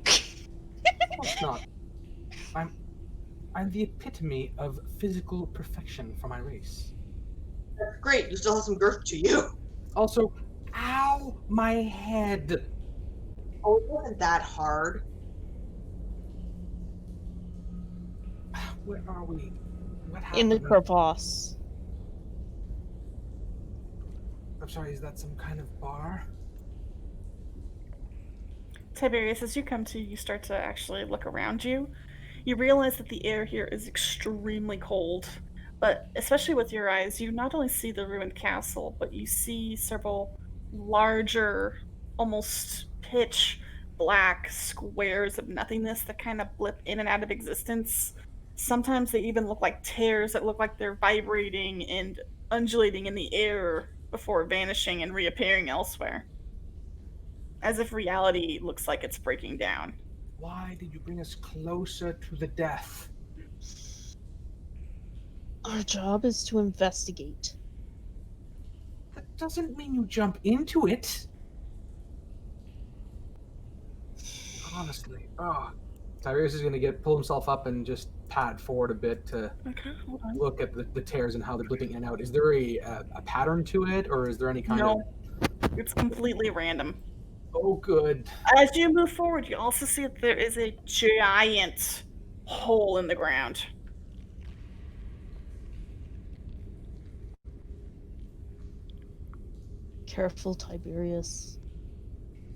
It's not. I'm the epitome of physical perfection for my race. That's great. You still have some girth to you. Also, ow, my head. Oh, it wasn't that hard. Where are we? What happened? In the crevasse. I'm sorry, is that some kind of bar? Tiberius, as you come to, you start to actually look around you. You realize that the air here is extremely cold, but especially with your eyes, you not only see the ruined castle, but you see several larger, almost pitch black squares of nothingness that kind of blip in and out of existence. Sometimes they even look like tears that look like they're vibrating and undulating in the air before vanishing and reappearing elsewhere. As if reality looks like it's breaking down. Why did you bring us closer to the death? Our job is to investigate. That doesn't mean you jump into it. Honestly, Tiberius is going to pull himself up and just pad forward a bit to Okay, hold on. look at the tears and how they're blipping in and out. Is there a pattern to it, or is there any kind of... No, it's completely random. Oh, good. As you move forward, you also see that there is a giant hole in the ground. Careful, Tiberius.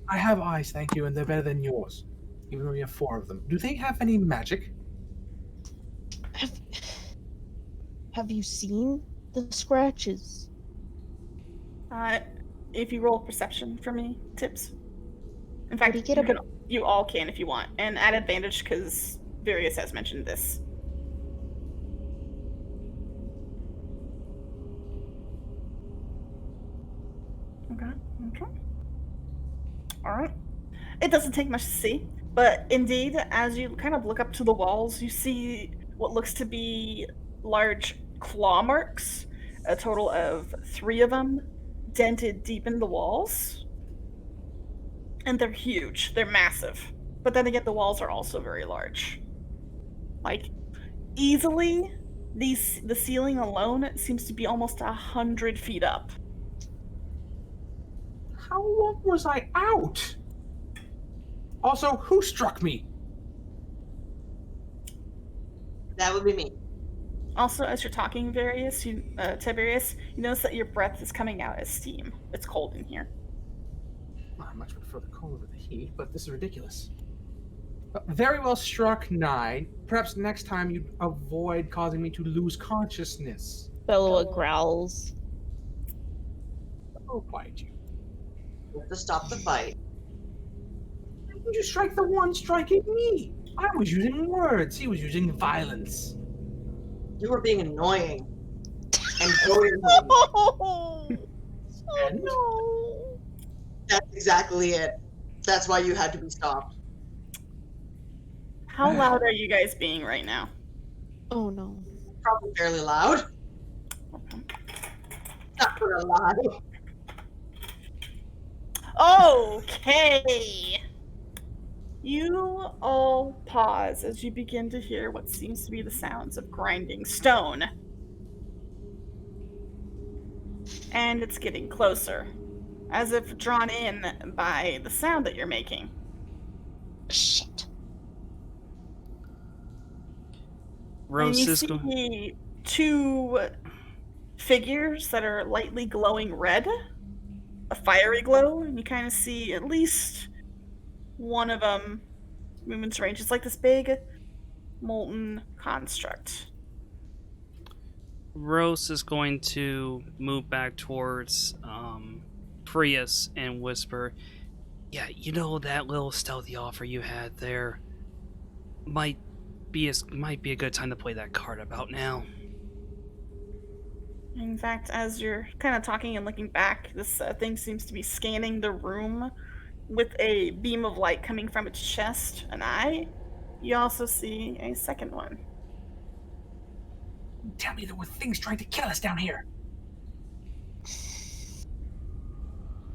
I have eyes, thank you, and they're better than yours. Even though we have 4 of them. Do they have any magic? Have you seen the scratches? If you roll perception for me, tips. In Would fact, he get you all can if you want, and at advantage because Various has mentioned this. Okay. All right. It doesn't take much to see, but indeed, as you kind of look up to the walls, you see what looks to be large claw marks, a total of 3 of them, dented deep in the walls. And they're huge. They're massive. But then again, the walls are also very large. Like, easily, the ceiling alone seems to be almost 100 feet up. How long was I out? Also, who struck me? That would be me. Also, as you're talking, Tiberius, you notice that your breath is coming out as steam. It's cold in here. I much prefer the cold over the heat, but this is ridiculous. Very well struck, 9. Perhaps next time you'd avoid causing me to lose consciousness. Belloa growls. I'll bite you. We have to stop the fight. Why didn't you strike the one striking me? I was using words. He was using violence. You were being annoying. And goading him. Oh, And? no. That's exactly it. That's why you had to be stopped. How loud are you guys being right now? Oh no. Probably fairly loud. Not gonna lie. Okay. You all pause as you begin to hear what seems to be the sounds of grinding stone. And it's getting closer, as if drawn in by the sound that you're making. Shit. And you Rose Cisco. see 2 figures that are lightly glowing red, a fiery glow, and you kind of see at least one of them move into range. It's like this big molten construct. Rose is going to move back towards Prius and whisper, "Yeah, you know that little stealthy offer you had there might be a good time to play that card about now." In fact, as you're kind of talking and looking back, this thing seems to be scanning the room with a beam of light coming from its chest, an eye. You also see a second one. Tell me there were things trying to kill us down here.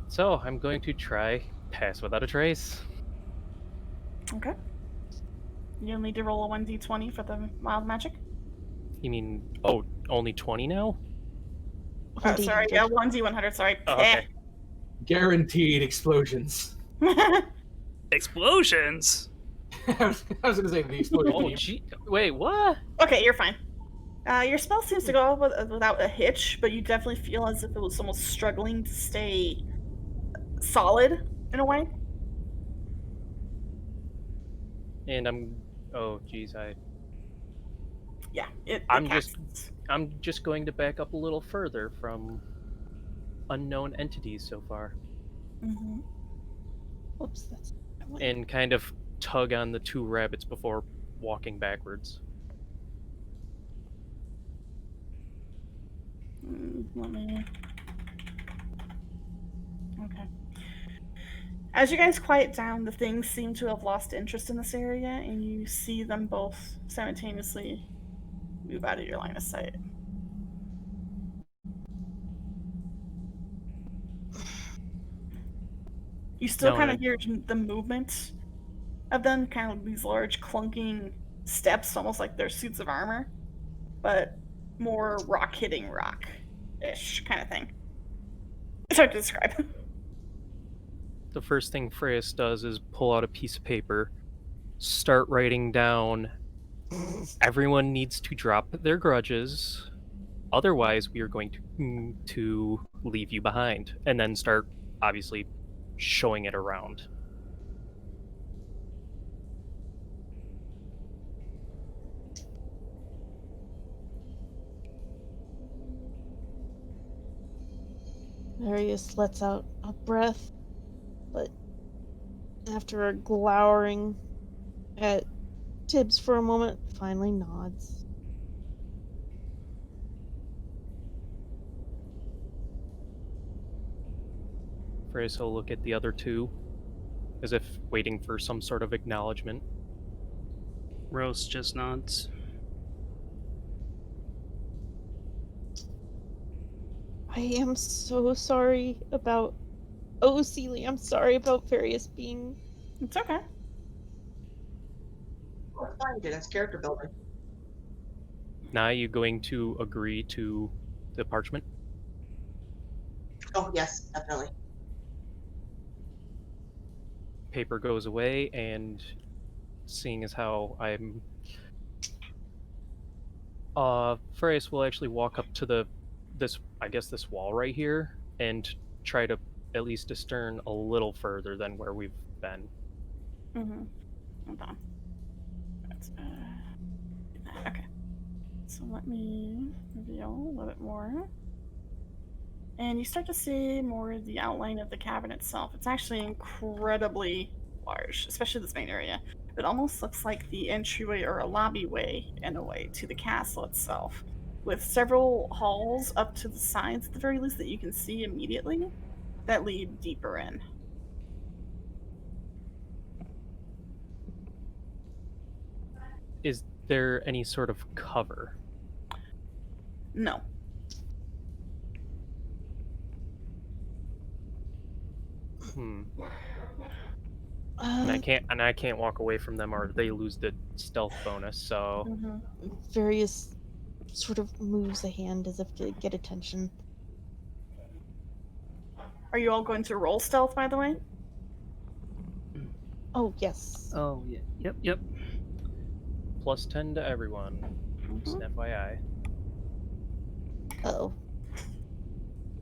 So I'm going to try pass without a trace. Okay. You'll need to roll a 1d20 for the mild magic. You mean, oh, only 20 now? Sorry, 1d100. yeah, 1d100, sorry. Oh, okay. Guaranteed explosions. Explosions. I was going to say the explosion. Oh, gee. Wait, what? Okay, you're fine. Your spell seems to go without a hitch, but you definitely feel as if it was almost struggling to stay solid in a way. And oh, geez, Yeah, I'm just going to back up a little further from unknown entities so far. Mm-hmm. Oops, that's. And kind of tug on the two rabbits before walking backwards. Let me. Okay. As you guys quiet down, the things seem to have lost interest in this area, and you see them both simultaneously move out of your line of sight. You still No, kind of hear the movement of them, kind of these large clunking steps, almost like they're suits of armor, but more rock hitting rock-ish kind of thing. It's hard to describe. The first thing Freya does is pull out a piece of paper, start writing down, everyone needs to drop their grudges, otherwise we are going to leave you behind, and then start, obviously, showing it around. Marius lets out a breath, but after glowering at Tibbs for a moment, finally nods. Freya will look at the other two, as if waiting for some sort of acknowledgement. Rose just nods. I am so sorry about. Oh, Celie, I'm sorry about Various being. It's okay. Oh, fine, dude. That's character building. Now, are you going to agree to the parchment? Oh, yes, definitely. Paper goes away, and seeing as how I'm... Farius will actually walk up to this wall right here, and try to at least discern a little further than where we've been. Mm-hmm. Hold on. Let's, okay. So let me reveal a little bit more. And you start to see more of the outline of the cavern itself. It's actually incredibly large, especially this main area. It almost looks like the entryway or a lobbyway, in a way, to the castle itself, with several halls up to the sides, at the very least, that you can see immediately that lead deeper in. Is there any sort of cover? No. And I can't walk away from them, or they lose the stealth bonus. So Various sort of moves a hand as if to get attention. Are you all going to roll stealth, by the way? Oh, yes. Oh, yeah. Yep. plus 10 to everyone. Just an FYI. Uh-oh.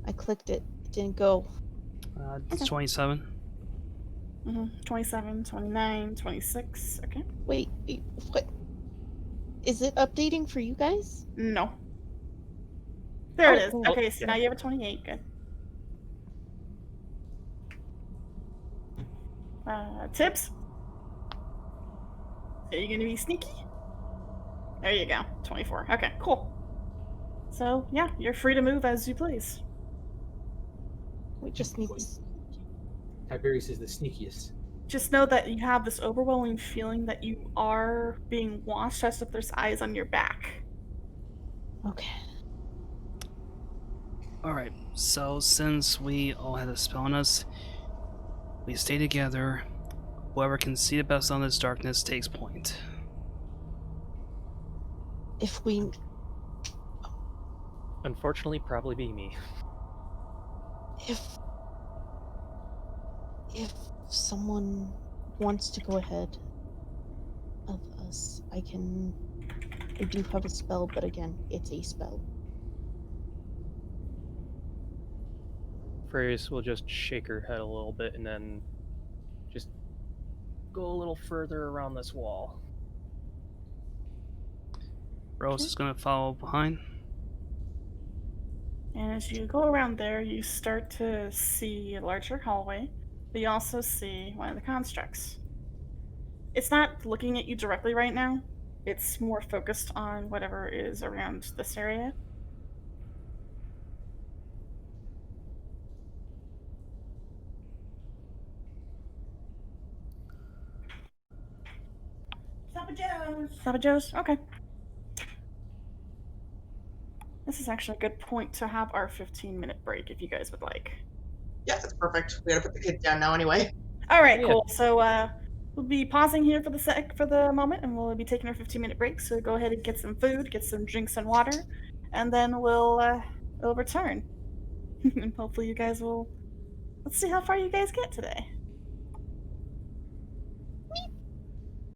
I clicked it. It didn't go. It's 27. 27, 29, 26. Okay. Wait, what? Is it updating for you guys? No. There it is. cool. Okay, so now you have a 28. Good. Tips? Are you going to be sneaky? There you go. 24. Okay, cool. So, yeah, you're free to move as you please. We just need this. Tiberius is the sneakiest. Just know that you have this overwhelming feeling that you are being watched as if there's eyes on your back. Okay. Alright, so since we all had a spell on us, we stay together. Whoever can see the best on this darkness takes point. If we Unfortunately, probably be me. if someone wants to go ahead of us, I do have a spell, but again, it's a spell. Furious will just shake her head a little bit and then just go a little further around this wall. Rose is gonna follow behind. And as you go around there, you start to see a larger hallway, but you also see one of the constructs. It's not looking at you directly right now. It's more focused on whatever is around this area. Papa Joe's? Okay. This is actually a good point to have our 15-minute break if you guys would like. Yeah, that's perfect. We gotta put the kids down now anyway. All right, Yeah. cool. So we'll be pausing here for the moment, and we'll be taking our 15-minute break. So go ahead and get some food, get some drinks and water, and then we'll return. And hopefully you guys will. Let's see how far you guys get today.